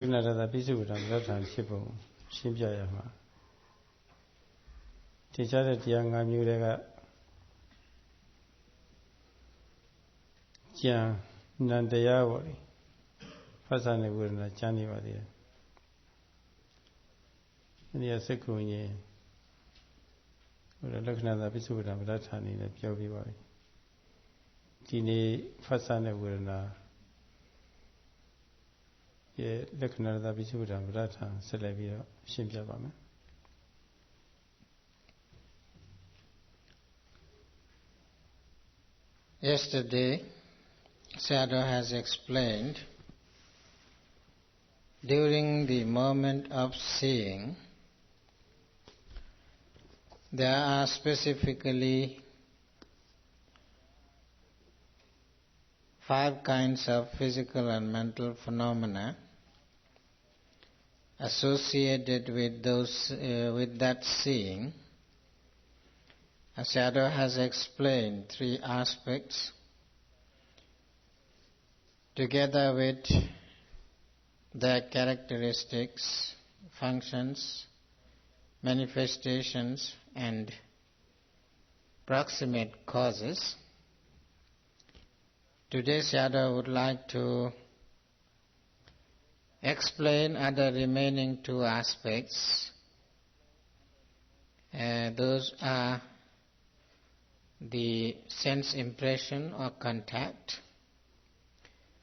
Nada pisu Ramatan Shipu, Shimpyayama. Teacher at young Amurega Jan Nandayawari, Fasane Wurna January. And the Sekuni would have looked at the pisu Ramatan in a Piovi. Tini Fasane Wurna. Leknada Bisuda Brata Celebio Shimpyabama. Yesterday, Sayadaw has explained during the moment of seeing, there are specifically 5 kinds of physical and mental phenomena associated with that seeing. Sayadaw has explained 3 aspects together with their characteristics, functions, manifestations and proximate causes. Today Sayadaw would like to explain other remaining 2 aspects. Those are the sense impression or contact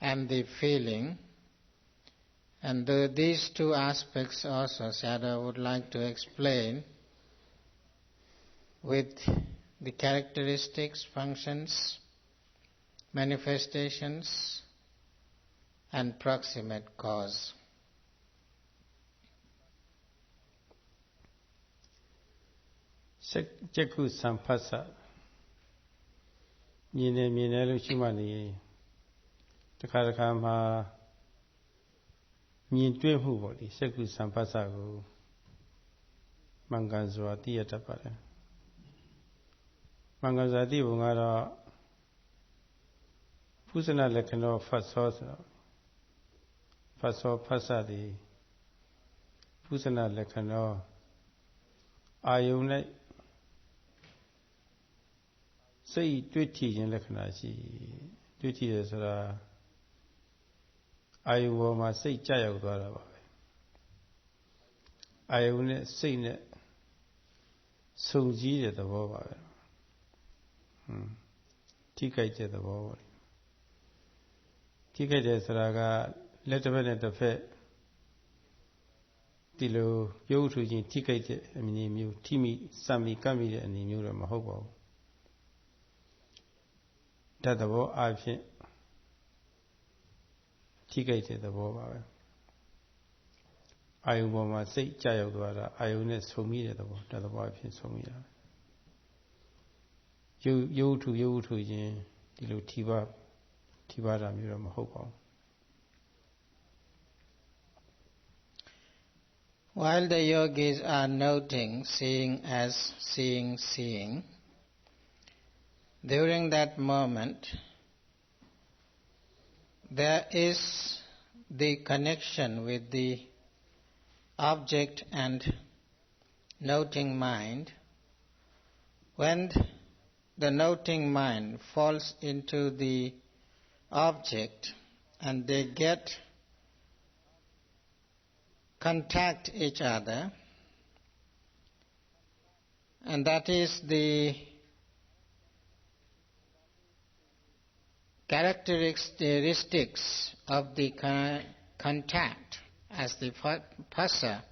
and the feeling. And these 2 aspects also Sayadaw would like to explain with the characteristics, functions, manifestations and proximate cause. Jaku Sampasa Minelu Chimani Takarakama Min Dwehu Body, Seku Sampasa Manganzua Theatre Manganzadi Bungara Pusana Lekano Fasosa Faso Pasadi Pusana Lekano Ayune Say Twitty in Lekanashi Twitty is Ayuma say Chayo Dora Ayune say Soji at the Boba Tikate the Boba Tikate Saraga Letterman at the Fair Tilo Yotu Tikate, I mean, you Timmy, Sammy, Kami, and Mura Mahobo. That the war I've Tikate the war. I will my say child, I will not so me the war, that the wife is so me. You to Tilo Tibara Mura Mahobo. While the yogis are noting seeing as seeing, during that moment, there is the connection with the object and noting mind. When the noting mind falls into the object and they get contact each other, and that is the characteristics of the contact as the phassa.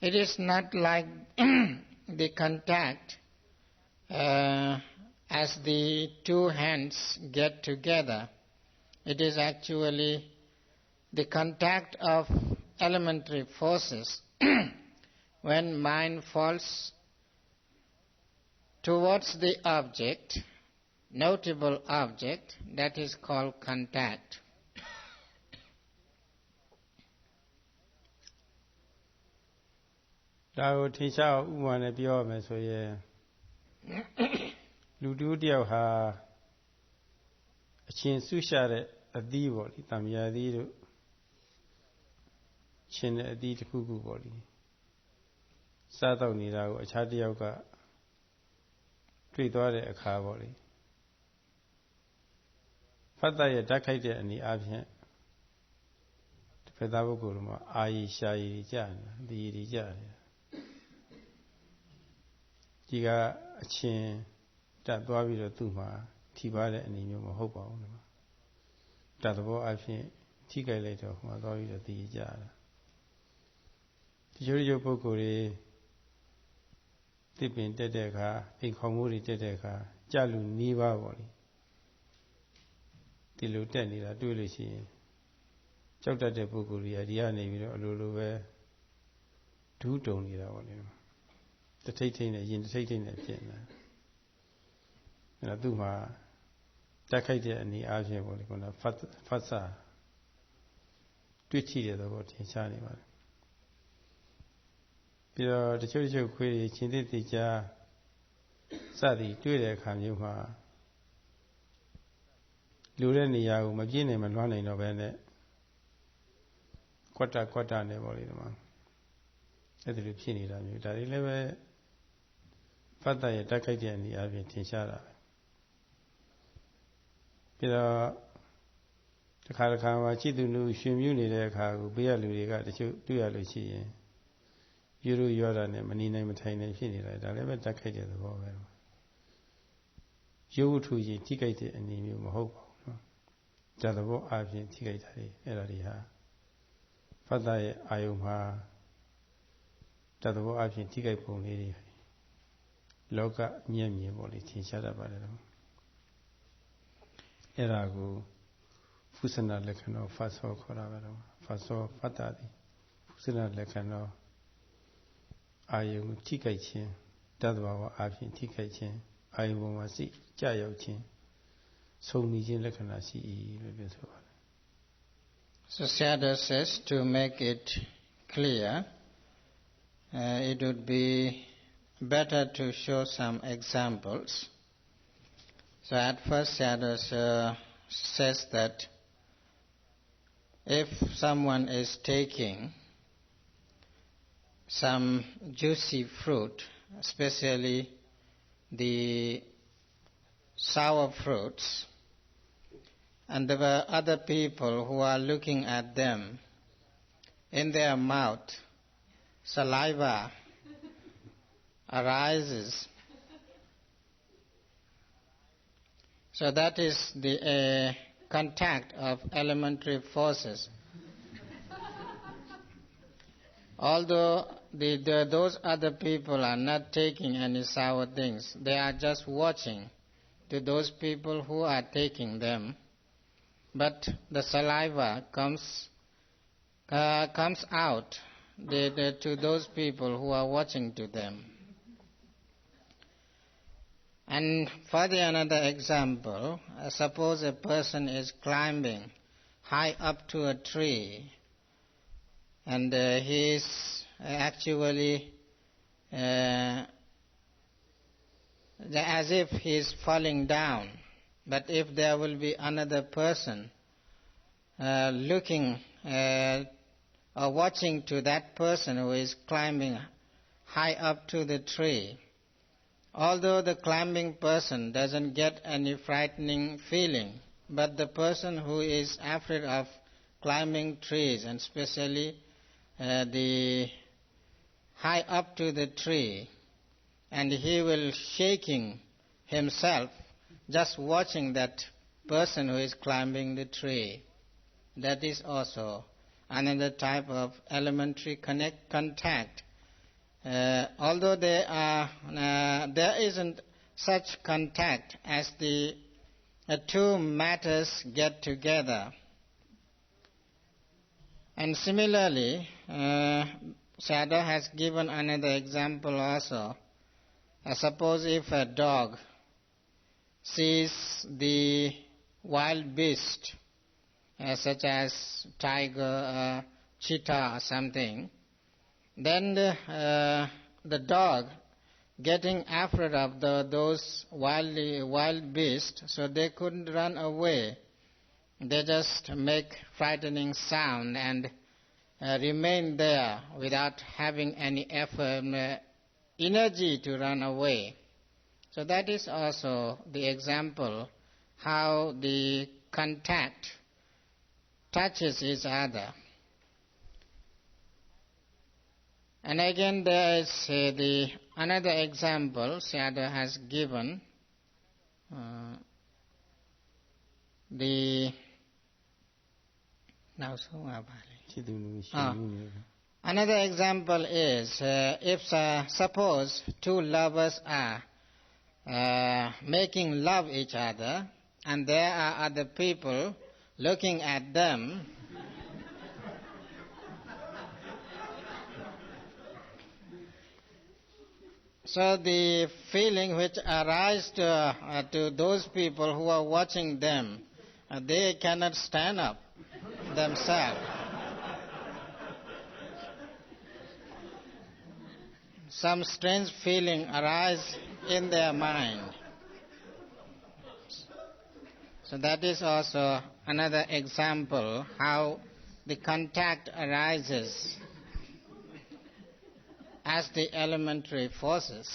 It is not like the contact as the 2 hands get together. It is actually the contact of elementary forces. When mind falls towards the object, notable object, that is called contact. Lao Tisha Uman Biome so ye Ludu ha a chin susha a divo, Tamia ချင်းတဲ့အသီးတစ်ခုခုပေါ့လေစားတော့နေတာကိုအခြားတစ်ယောက်ကတွေ့သွားတဲ့အခါပေါ့လေဖတ်တတ်ရဲ့ဓာတ်ခိုက်တဲ့အနေအချင်းဖက်သားပုဂ္ဂိုလ်မှာအာရီရှာရီကြနေတာဒီရီကြနေတာဒီကအချင်းတက်သွားပြီးတော့သူ့မှာထိပါတဲ့အနေမျိုးမဟုတ်ပါဘူးနော်တတ်သဘောအဖြစ်ထိကြိုက်လိုက်တော့ဟိုမှာသွားပြီးတော့ဒီရီကြတာဒီလိုပုဂ္ဂိုလ်တွေတစ်ပင်တက်တဲ့အခါအိမ်ခေါင်မိုးတွေတက်တဲ့အခါကြလူနီးပါးပေါ့လေဒီလိုတက်နေတာတွေ့လို့ရှိရင်ကြောက်တတ်တဲ့ပုဂ္ဂိုလ်တွေကဒီကနေပြီးတော့အလိုလိုပဲဒူးတုံနေတာပေါ့လေတထိတ်ထိတ်နဲ့ရင်တထိတ်ထိတ်နဲ့ဖြစ်နေတာအဲ့တော့သူ့မှာတက်ခိုက်တဲ့အနေအားဖြင့်ပေါ့လေခုနဖတ်စာတွေ့ချိတဲ့သဘောထင်ရှားနေပါတယ်ပြီးတော့တချို့ခွေးတွေချင်းသေးသေးချာစသည်တွေ့တဲ့အခါမျိုးမှာလူတဲ့နေရာကိုမပြည့်နိုင်မလွှမ်းနိုင်တော့ဘဲနဲ့ကွက်တာနဲ့ပေါ့လေဒီမှာအဲ့ဒီလိုဖြစ်နေတာမျိုးဒါတွေလည်းပဲဖတ်တတ်ရဲ့တက်ခိုက်တဲ့အနေအချင်းထင်ရှားတာပဲပြီးတော့တစ်ခါမှာကြည်သူလူရှင်မြူးနေတဲ့အခါကိုဘေးရလူတွေကတချို့တွေ့ရလို့ရှိရင်ယူရရောတာနဲ့မနေနိုင်မထိုင်နိုင်ဖြစ်နေတာဒါလည်းပဲတက်ခိုက်တဲ့သဘောပဲရုပ်ဝတ္ထုကြီးထိခိုက်တဲ့အနေမျိုးမဟုတ်ပါဘူးနော်ဇာသဘောအပြင်ထိခိုက်တာတွေအဲ့ဒါတွေဟာဖတ်တတ်ရဲ့အာယုံမှာဇာသဘောအပြင်ထိခိုက်ပုံလေးတွေလောကမျက်မြင်ပေါ့လေထင်ရှားတတ်ပါတယ်တော့အဲ့ဒါကိုဖုစနာလက္ခဏာဖတ်စောခေါ်တာပဲတော့ဖတ်စောဖတ်တာဒီဖုစနာလက္ခဏာအာယုံထိခိုက်ခြင်းတသဘာဝအပြင်ထိခိုက်ခြင်းအာယုံပေါ်မှာစိတ်ကြရောက်ခြင်းဆုံးမိခြင်းလက္ခဏာရှိ၏လို့ပြောဆိုပါတယ် So Sayadaw says to make it clear it would be better to show some examples. So at first Sayadaw says that if someone is taking some juicy fruit, especially the sour fruits, and there were other people who are looking at them, in their mouth saliva arises. So that is the contact of elementary forces. Although those other people are not taking any sour things, they are just watching to those people who are taking them. But the saliva comes out to those people who are watching to them. And further another example, suppose a person is climbing high up to a tree and he is actually as if he is falling down. But if there will be another person looking or watching to that person who is climbing high up to the tree, although the climbing person doesn't get any frightening feeling, but the person who is afraid of climbing trees, and especially the high up to the tree, and he will shaking himself just watching that person who is climbing the tree. That is also another type of elementary contact. Although there isn't such contact as the two matters get together. And similarly, Sayadaw has given another example also. Suppose if a dog sees the wild beast, such as tiger, cheetah or something, then the dog getting afraid of those wild beasts, so they couldn't run away. They just make frightening sound and remain there without having any effort, energy to run away. So that is also the example how the contact touches each other. And again there is another example Sayadaw has given. Another example is if suppose two lovers are making love each other and there are other people looking at them, so the feeling which arises to those people who are watching them, they cannot stand up themselves. Some strange feeling arises in their mind. So that is also another example how the contact arises as the elementary forces.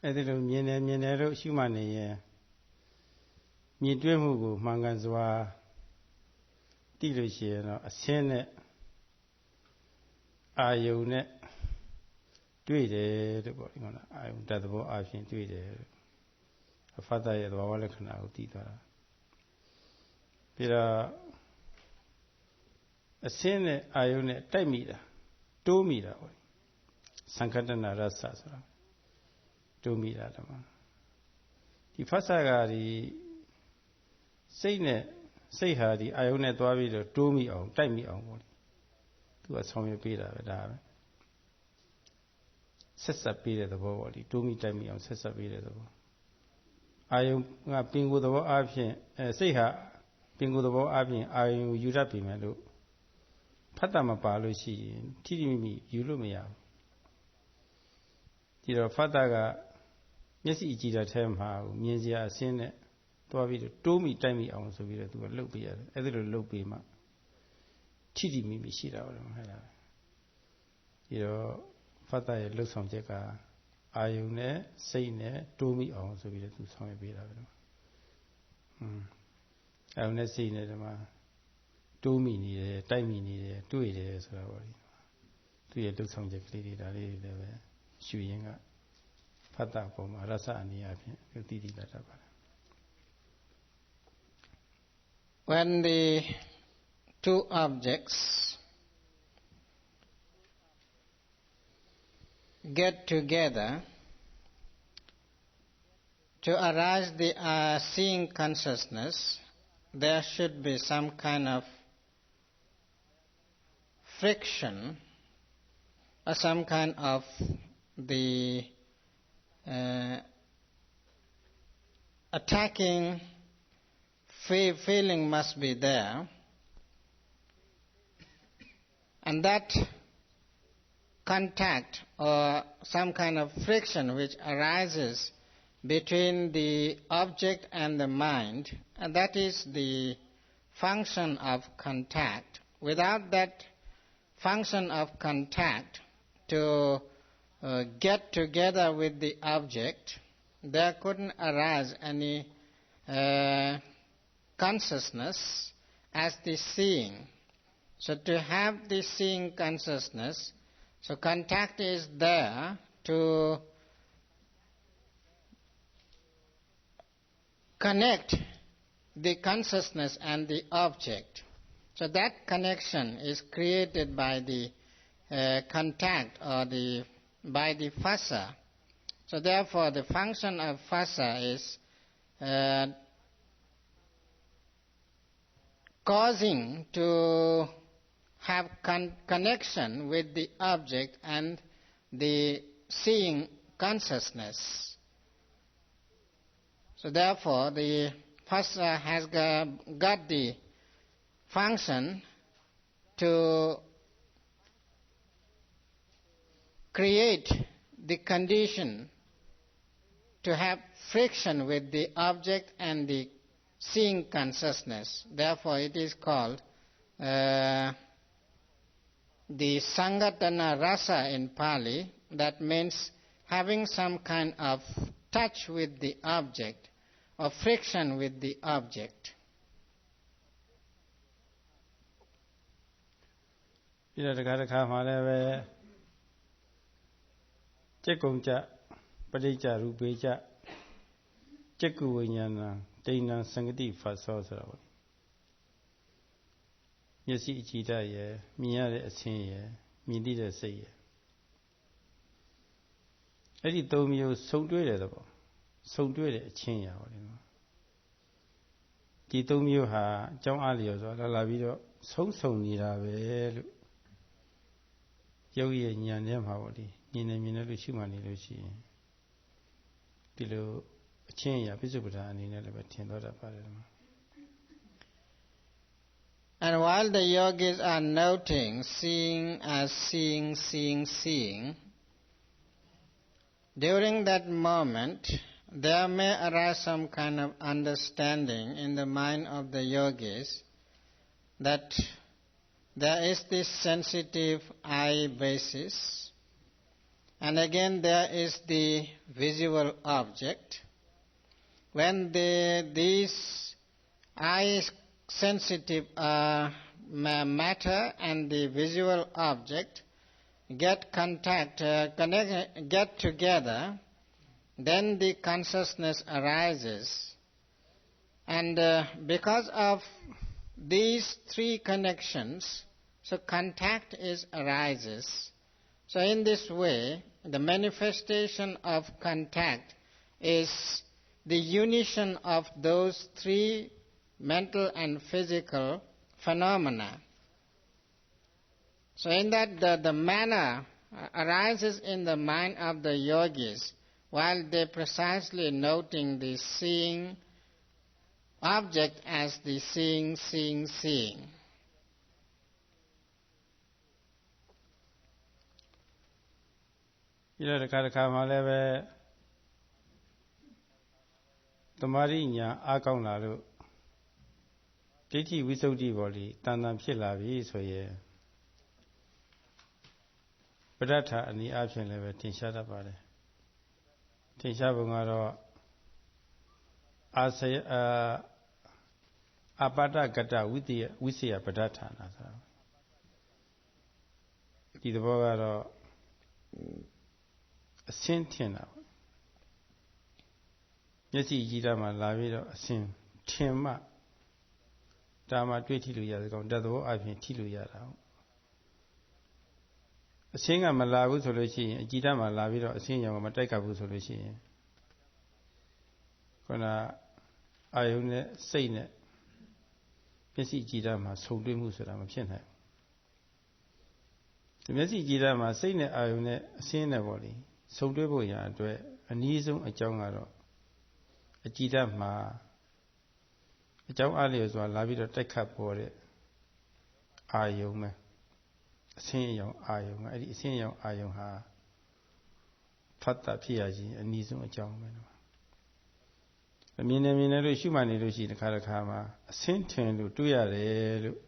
Ede lo miene ro shu ma ne yinမြင်တွေ့မှုကိုမှန်ကန်စွာသိလို့ရှိရင်တော့အဆင်းနဲ့အာယုံနဲ့တွေ့တယ်တဲ့ပေါ့ဒီကောင်အာယုံတတ်သဘောအဖြစ်တွေ့တယ်အဖတ်တရဲ့သဘာဝလက္ခဏာကိုသိသွားတာပြီးတော့အဆင်းနဲ့အာယုံနဲ့တိုက်မိတာတိုးမိတာပေါ့သံဃတနာရသဆိုတာတိုးမိတာတမဒီဖတ်စာကဒီစိတ်နဲ့စိတ်ဟာဒီအာယုံနဲ့သွားပြီးတော့တိုးမိအောင်တိုက်မိအောင်ပေါ့သူကဆောင်ရွက်ပေးတာပဲဒါပဲဆက်ဆက်ပေးတဲ့သဘောပေါ့ဒီတိုးမိတိုက်မိအောင်ဆက်ဆက်ပေးတဲ့သဘောအာယုံကပင်ကိုယ်သဘောအဖြစ်စိတ်ဟာပင်ကိုယ်သဘောအဖြစ်အာယုံယူတတ်ပြီမယ်လို့ဖတ်တာမပါလို့ရှိရင်ထိထိမိမိယူလို့မရဘူးဒီတော့ဖတ်တာကမျက်စိကြည့်တာထဲမှာမြင်စရာအစင်းနဲ့သွားပြီးတော့တိုးမိတိုက်မိအောင်ဆိုပြီးတော့သူကလှုပ်ပေးရတယ်အဲ့ဒါလိုလှုပ်ပေးမှထိထိမိမိရှိတာပါလို့ဟဲ့လားဒီတော့ဖတ်တာရဲ့လှုပ်ဆောင်ချက်ကအာယုံနဲ့စိတ်နဲ့တိုးမိအောင်ဆိုပြီးတော့သူဆောင်ရွက်ပေးတာပဲလို့အာယုံနဲ့စိတ်နဲ့ဒီမှာတိုးမိနေတယ်တိုက်မိနေတယ်တွေ့တယ်ဆိုတာပေါ့ဒီသူရဲ့လှုပ်ဆောင်ချက်ကလေးတွေဒါလေးတွေလည်းပဲရှုရင်းကဖတ်တာပုံမှာရသအနေအချင်းသိသိလာတတ်ပါတယ် When the two objects get together to arise the seeing consciousness, there should be some kind of friction or some kind of the attacking feeling must be there, and that contact or some kind of friction which arises between the object and the mind, and that is the function of contact. Without that function of contact to get together with the object, there couldn't arise any consciousness as the seeing. So to have the seeing consciousness, so contact is there to connect the consciousness and the object. So that connection is created by the contact or by the phassa. So therefore the function of phassa is causing to have connection with the object and the seeing consciousness. So therefore the phassa has got the function to create the condition to have friction with the object and the seeing consciousness. Therefore, it is called the Sangatana Rasa in Pali. That means having some kind of touch with the object or friction with the object. ပြီးတော့တစ်ခါမှလည်းပဲจิตကုံကြပဋိစ္စရူပေကြจิตကုဝိညာဏတိဏ္ဍစံဂတိဖတ်သောဆိုတာပေါ့မျက်စိအကြည့်တတ်ရယ်မြင်ရတဲ့အဆင်းရယ်မြင်သိတဲ့စိတ်ရယ်အဲ့ဒီသုံးမျိုးစုံတွဲတယ်တော့စုံတွဲတဲ့အချင်းရာပေါ့လေနော်ဒီသုံးမျိုးဟာအကြောင်းအားလျော်ဆိုတာလာပြီးတော့ဆုံနေတာပဲလို့ယောဂီရဲ့ဉာဏ်ထဲမှာပေါ့လေမြင်နေလို့ရှုမှတ်နေလို့ရှိရင်ဒီလိုအချင်းရာပိစုပ္ပဒါအနေနဲ့လည်းပဲထင်တော့တတ်ပါတယ် And while the yogis are noting, seeing as seeing, during that moment, there may arise some kind of understanding in the mind of the yogis that there is this sensitive eye basis, and again there is the visual object. When these eyes sensitive matter and the visual object get together, then the consciousness arises. And because of these three connections, so contact arises. So in this way, the manifestation of contact is the unition of those three mental and physical phenomena. So in that the manner arises in the mind of the yogis while they precisely noting the seeing object as the seeing. Yeah, the Karakama level the Marinya Akaunadu Diti Wisodi body, Tanam Shilavi, so yeah. Padata and the option level, Tinshata Bade. Tinshabungaro as a Abada Gata with the Wisia Padata. The Bogaro a sentient. Yes, Yidama Lavido, a sin, Tima. Dama တွေ့ထိလို့ရတယ်ကောင်တတ်သောအပြင်ထိလို့ရတာအရှင်းကမလာဘူးဆိုလို့ရှိရင်အကြည်ဓာတ်မှာလာပြီးတော့အရှင်းရောင်မတိုက်ကပ်ဘူးဆိုလို့ရှိရင်ခုနအာယုန်နဲ့စိတ်နဲ့မျက်စိကြည်ဓာတ်မှာဆုံတွေ့မှုဆိုတာမဖြစ်နိုင်ဘူးဒီမျက်စိကြည်ဓာတ်မှာစိတ်နဲ့အာယုန်နဲ့အရှင်းနဲ့ပေါ့လေဆုံတွေ့ဖို့ရအတွက်အနည်းဆုံးအကြောင်းကတော့အကြည်ဓာတ်မှာအကြောင်းအားလျော်စွာလာပြီးတော့တိုက်ခတ်ပေါ်တဲ့အာယုံပဲအဆင်းရောင်အာယုံအဲ့ဒီအဆင်းရောင်အာယုံဟာဖတ်တာဖြစ်ရခြင်းအနည်းဆုံးအကြောင်းပဲနော်အမြင်နဲ့လို့ရှုမှတ်နေလို့ရှိရင်တစ်ခါမှာအဆင်းထင်လို့တွေ့ရတယ်လို့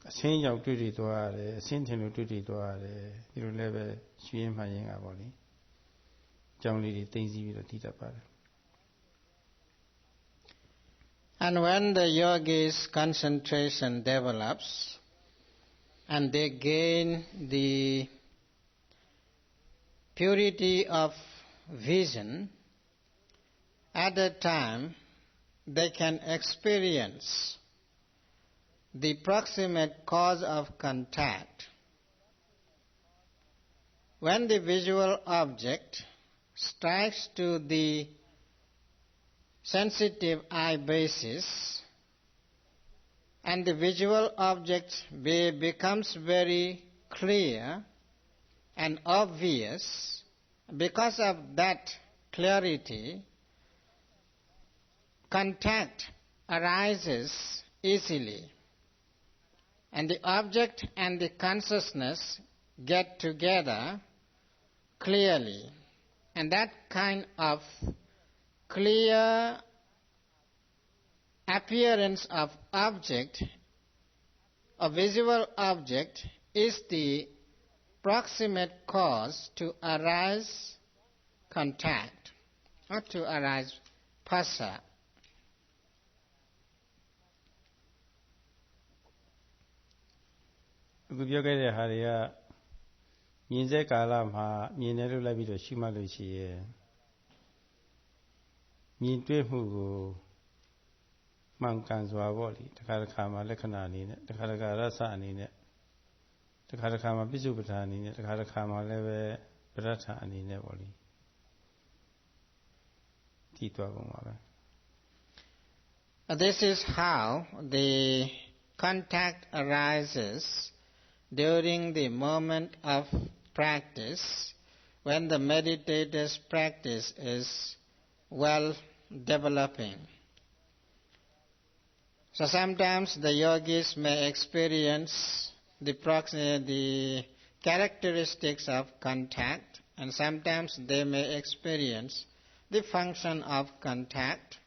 အဆင်းရောက်တွေ့သွားရတယ်အဆင်းထင်လို့တွေ့သွားရတယ်ဒီလိုလည်းပဲရှုရင်းမှတ်ရင်းကပေါ့လေအကြောင်းလေးတွေသိသိပြီးတော့သိတတ်ပါတယ် And when the yogi's concentration develops and they gain the purity of vision, at that time they can experience the proximate cause of contact. When the visual object strikes to the sensitive eye basis and the visual object becomes very clear and obvious, because of that clarity, contact arises easily and the object and the consciousness get together clearly. And that kind of clear appearance of object, a visual object, is the proximate cause to arise contact, or to arise phassa. If you get a haria, music alama, mineral labito shimalushi, Mintuhu Mankanzwa Wali, the Karakama Lekanani, the Karakarasani, the Karakama Bizubutani, the Karakama Leve Bratani Nevoli. This is how the contact arises during the moment of practice, when the meditator's practice is well developing. So sometimes the yogis may experience the characteristics of contact, and sometimes they may experience the function of contact,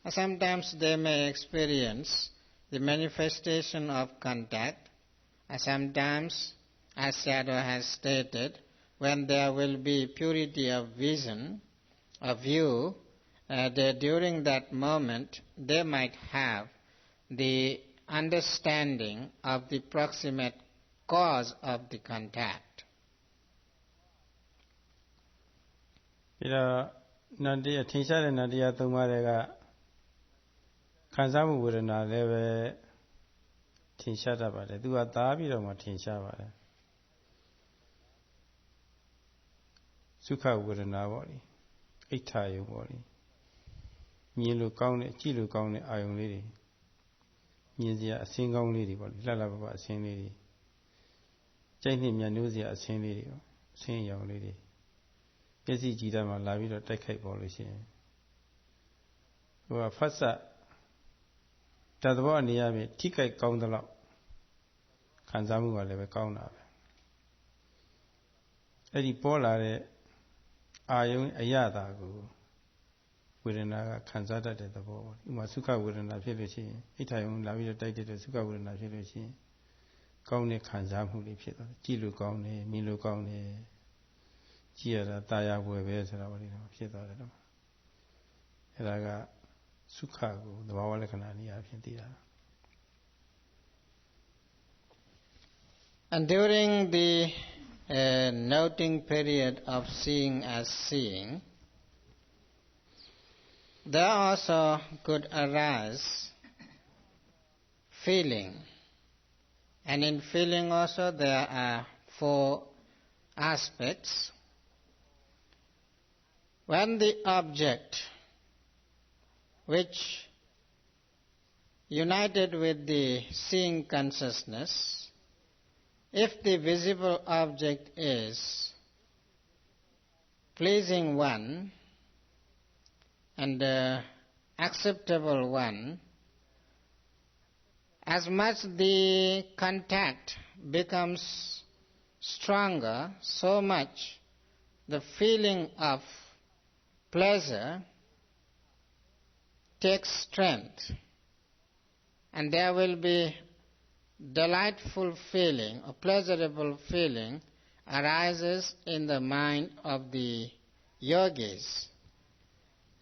and sometimes they may experience the manifestation of contact, and sometimes, as Sayadaw has stated, when there will be purity of vision, of view, during that moment they might have the understanding of the proximate cause of the contact. Nandia Tinsha and Nadia Tumarega Kansamu Wurana Leve Tinsha Tabata, do a tabi or Tinsha. Suka Wurana Wali, Itayu Wali. Milu County, Chilu County, Iron Lady. Mizia, a single lady, Lalaba, a same lady. Jane Yanuzia, a same lady, same young lady. Yesi Jidama, Lavida, take a policy. Who are Fassa Tadwa Niami, Tika count the law. Kansamu, I never count up. Eddie Pola, Ayun Ayadago. Wurana Kansata de the ball. Masuka Wurana Filochi, Itayun Lavida dated the Suka Wurana Filochi, Kaune Kansamu, Chilu Kaune, Milu Kaune, Chia Taya Webes, Pieta. Elaga Sukago, the Wawalakanani Argentina. And during the noting period of seeing as seeing, there also could arise feeling. And in feeling also there are 4 aspects. When the object which united with the seeing consciousness, if the visible object is pleasing one, and acceptable one, as much the contact becomes stronger, so much the feeling of pleasure takes strength, and there will be delightful feeling, a pleasurable feeling arises in the mind of the yogis.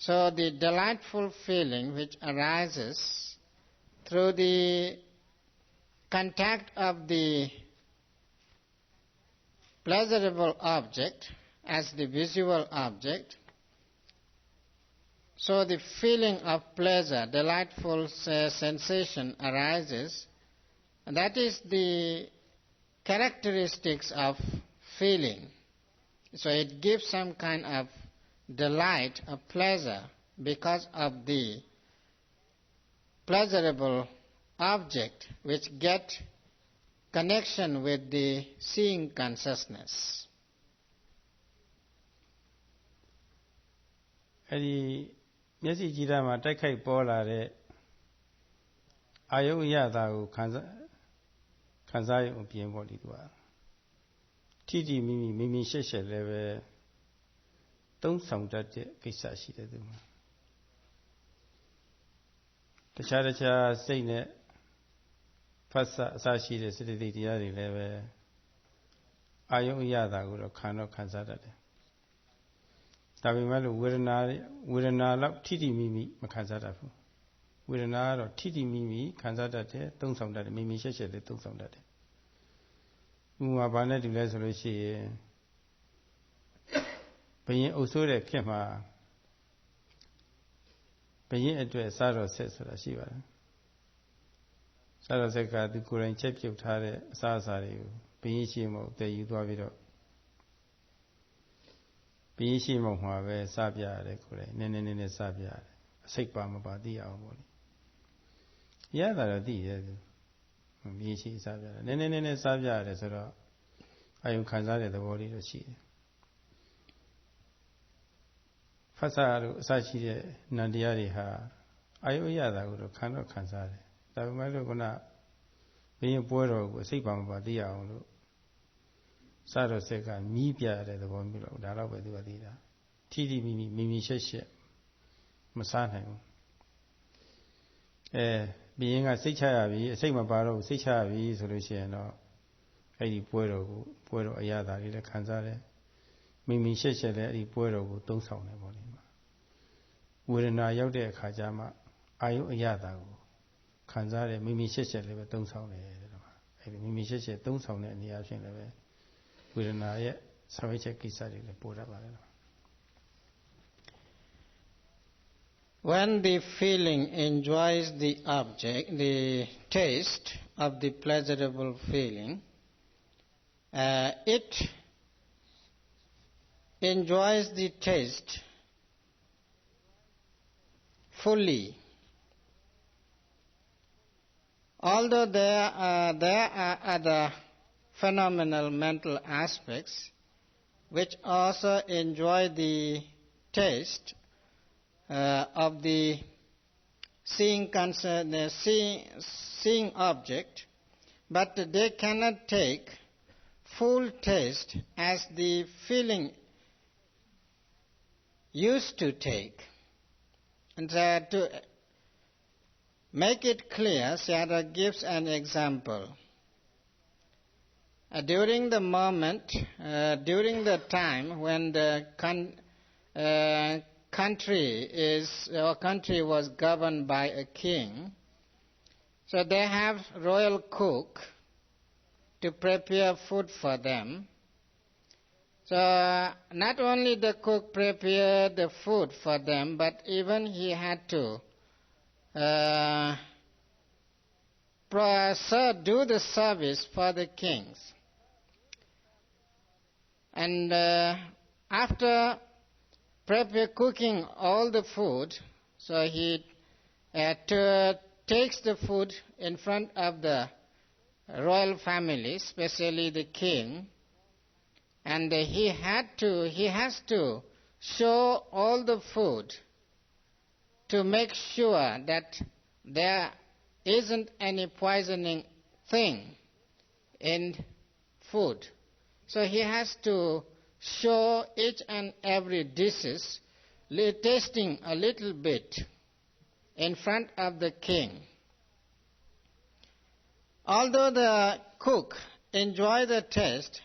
So the delightful feeling which arises through the contact of the pleasurable object as the visual object, so the feeling of pleasure, delightful sensation arises, and that is the characteristics of feeling. So it gives some kind of delight, a pleasure, because of the pleasurable object which get connection with the seeing consciousness. Eddie Yesi Jidama, take a pola de Ayo Yada, Kansai Upian Bolidua. Titi Mimi Shesha Leve သုံးဆောင်တတ်တဲ့ကိစ္စရှိတယ်သူမှာတခြားစိတ်နဲ့ဖတ်စာအစရှိတဲ့စေတသိက်တရားတွေလည်းပဲအာယုံအရသာကိုတော့ခံစားတတ်တယ်ဒါပေမဲ့လို့ဝေဒနာလောက်ထိထိမိမိမခံစားတတ်ဘူးဝေဒနာကတော့ထိထိမိမိခံစားတတ်တယ်သုံးဆောင်တတ်တယ်မိမိရှက်ရှက်လေးသုံးဆောင်တတ်တယ်ဥပမာဘာနဲ့တူလဲဆိုလို့ရှိရင်ဘယင်အုပ်ဆိုးတဲ့ခေတ်မှာဘယင်အတွက်စားတော်ဆက်ဆိုတာရှိပါတယ်စားတော်ဆက်ကသူကိုယ်တိုင်ချက်ပြုတ်ထားတဲ့အစားအစာတွေကိုဘယင်ရှိမှတည်ယူသွားပြီးတော့ဘယင်ရှိမှမှာပဲစားပြရတယ်ကိုယ်တိုင်နည်းနည်းစားပြရတယ်အစိတ်ပါမပါသိရအောင်ပေါ့လေရတာတော့သိရဲ့သူဘယင်ရှိစားပြတယ်နည်းနည်းစားပြရတယ်ဆိုတော့အာယုခံစားတဲ့သဘောလေးတော့ရှိတယ်ဖတ်စာတို့အစရှိတဲ့နန္တရားတွေဟာအာယုရတာကိုတော့ခံစားတယ်ဒါပေမဲ့လို့ခုနဘယင်ပွဲတော်ကိုအစိတ်ပါမပါသိရအောင်လို့စားတော်ဆက်ကမြည်ပြရတဲ့သဘောမျိုးတော့ဒါတော့ပဲသူကသိတာထိထိမိရှက်မစားနိုင်ဘူးဘယင်ကစိတ်ချရပြီအစိတ်မပါတော့စိတ်ချရပြီဆိုလို့ရှိရင်တော့အဲ့ဒီပွဲတော်အရသာလေးလည်းခံစားတယ်မိရှက်လည်းအဲ့ဒီပွဲတော်ကိုသုံးဆောင်တယ်ပေါ့လေဝေဒနာရောက်တဲ့အခါကျမှအာယုအရသာကိုခံစားတယ်မိရှက်လည်းပဲသုံးဆောင်တယ်တဲ့မှာအဲ့ဒီမိရှက်သုံးဆောင်တဲ့အနေအချင်းလည်းပဲဝေဒနာရဲ့ဆောင်ရွက်ချက်ကိစ္စတွေလည်းပေါ်တတ်ပါတယ် When the feeling enjoys the object, the taste of the pleasurable feeling, it enjoys the taste fully. Although there are other phenomenal mental aspects which also enjoy the taste of the seeing object, but they cannot take full taste as the feeling used to take. And to make it clear, Sayadaw gives an example. During the time when the country was governed by a king, so they have royal cook to prepare food for them. So not only the cook prepared the food for them, but even he had to do the service for the kings. And after cooking all the food, so he takes the food in front of the royal family, especially the king, and he has to show all the food to make sure that there isn't any poisoning thing in food. So he has to show each and every dishes, tasting a little bit in front of the king. Although the cook enjoy the taste,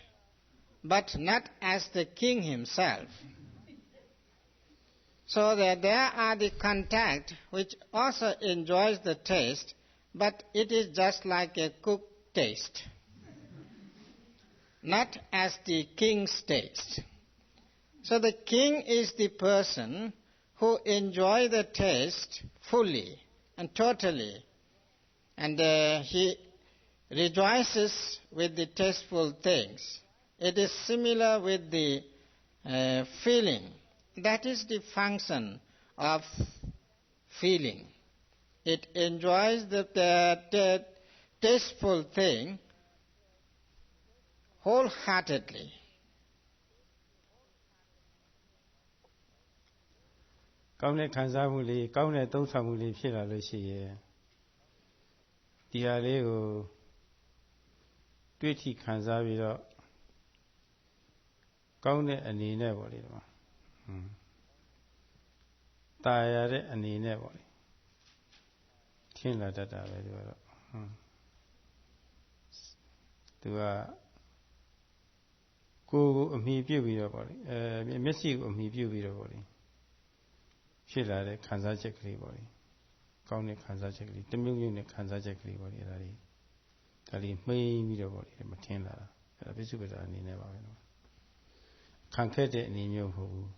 but not as the king himself. So that there are the contact which also enjoys the taste, but it is just like a cook taste, not as the king's taste. So the king is the person who enjoy the taste fully and totally, and he rejoices with the tasteful things. It is similar with the feeling. That is the function of feeling. It enjoys the tasteful thing wholeheartedly. ကောင်းတဲ့ခံစားမှုလေးကောင်းတဲ့သုံးဆောင်မှုလေးဖြစ်လာလို့ရှိရင်ဒီဟာလေးကိုတွေ့ထိခံစားပြီးတော့ကောင်းတဲ့အနေနဲ့ပေါ့လေဒီမှာ ตายရတဲ့အနေနဲ့ပေါ့လေထင်လာတတ်တာပဲသူကတော့သူကကိုယ်ကိုအမိပြုတ်ပြီးတော့ပေါ့လေမျက်စိကိုအမိပြုတ်ပြီးတော့ပေါ့လေဖြစ်လာတဲ့ခံစားချက်ကလေးပေါ့လေကောင်းတဲ့ခံစားချက်ကလေးတမျိုးမျိုးနဲ့ခံစားချက်ကလေးပေါ့လေဒါလေးမှိန်းပြီးတော့ပေါ့လေမထင်လာတာအဲ့ဒါပိစုပ္ပဒါအနေနဲ့ပါပဲနော်ခံခဲ့တဲ့အနေမျိုးမဟုတ်ဘူး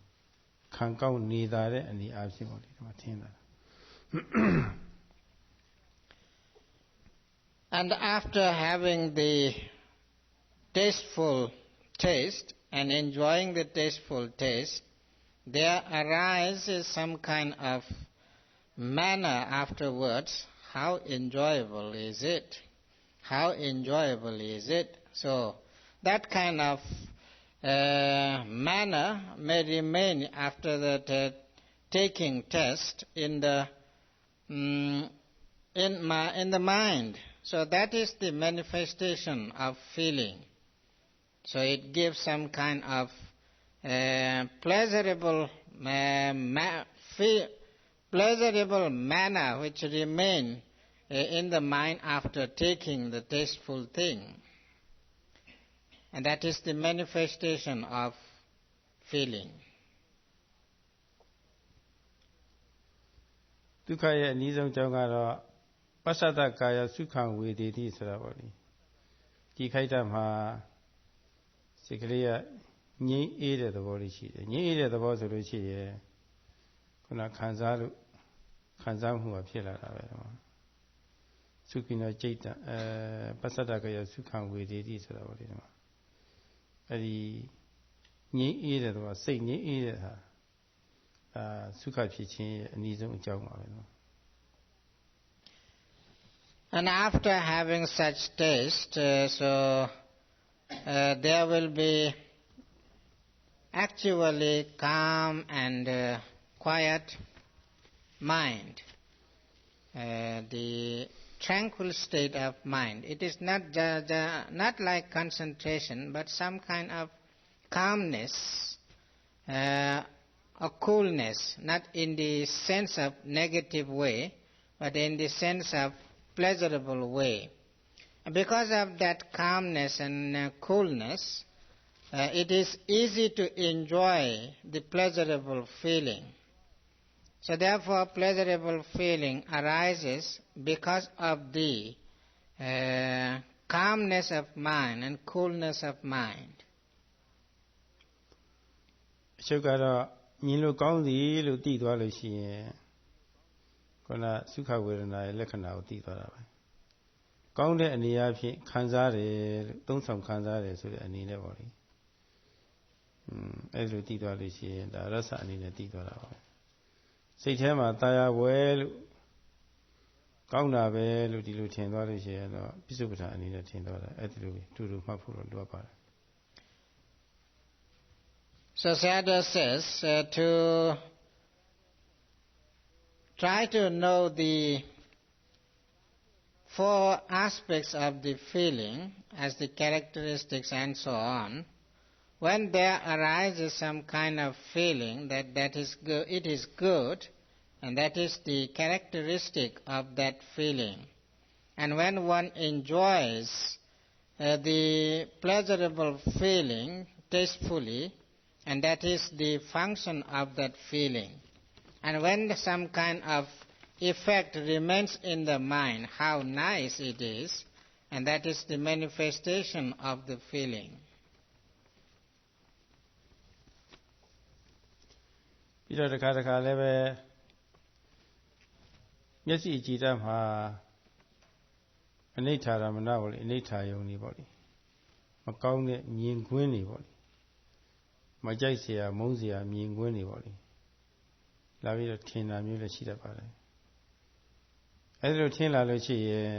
ခံကောက်နေတာတဲ့အနေအချင်းပေါ့လေဒီမှာထင်လာတာ And after having the tasteful taste and enjoying the tasteful taste, there arises some kind of manner afterwards. How enjoyable is it? How enjoyable is it? So that kind of manner may remain after the taking test in the mind. So that is the manifestation of feeling. So it gives some kind of pleasurable manner which remain in the mind after taking the tasteful thing. And that is the manifestation of feeling. ဒုက္ခရဲ့အနည်းဆုံးကြောင်းကတော့ပစ္ဆဒကာယစုခံဝေဒေတိဆိုတာပေါ့လေဒီခိုက်တာမှာစိတ်ကလေးကငြိမ်းအေးတဲ့သဘောလေးရှိတယ်ငြိမ်းအေးတဲ့သဘောဆိုလို့ရှိရင်ခုနခံစားမှုကဖြစ်လာတာပဲသုခိနောจิตတပစ္ဆဒကာယစုခံဝေဒေတိဆိုတာပေါ့လေဒီမှာအဲ့ဒီငြိမ်းအေးတဲ့သဘောစိတ်ငြိမ်းအေးတဲ့ဟာသုခဖြစ်ခြင်းရဲ့အနည်းဆုံးအကြောင်းပါပဲနော် And after having such taste, there will be actually calm and quiet mind, the tranquil state of mind. It is not like concentration, but some kind of calmness or coolness, not in the sense of negative way, but in the sense of pleasurable way. And because of that calmness and coolness, it is easy to enjoy the pleasurable feeling. So therefore pleasurable feeling arises because of the calmness of mind and coolness of mind. အချုပ်ကတော့မြင်လို့ကောင်းသည်လို့သိသွားလို့ရှိရင်ခုနသုခဝေဒနာရဲ့လက္ခဏာကိုသိသွားတာပဲကောင်းတဲ့အနေအချင်းခံစားတယ်လို့သုံးဆောင်ခံစားတယ်ဆိုတဲ့အနေနဲ့ပေါ့လေအဲ့လိုသိသွားလို့ရှိရင်ဒါရသအနေနဲ့သိသွားတာပါပဲစိတ်ထဲမှာတာယာဝဲလို့ကောင်းတာပဲလို့ဒီလိုထင်သွားလို့ရှိရင်တော့ပိစုပ္ပဒါအနေနဲ့ထင်သွားတာအဲ့ဒီလိုတူတူမှတ်ဖို့တော့လိုပါတယ် So Sayadaw says to try to know the four aspects of the feeling as the characteristics and so on. When there arises some kind of feeling that is good, it is good, and that is the characteristic of that feeling. And when one enjoys the pleasurable feeling tastefully, and that is the function of that feeling. And when some kind of effect remains in the mind, how nice it is, and that is the manifestation of the feeling. ပြီးတော့တစ်ခါလည်းပဲမျက်စိကြည်တတ်မှာအနိဋ္ဌာရမဏပေါ့လေအနိဋ္ဌာယုံနေပေါ့လေမကောင်းတဲ့မြင်ကွင်းတွေပေါ့လေမကြိုက်เสียမုန်းเสียမြင်ကွင်းတွေပေါ့လေလာပြီးတော့ထင်တာမျိုးလည်းရှိတတ်ပါတယ်အဲဒီလိုထင်လာလို့ရှိရင်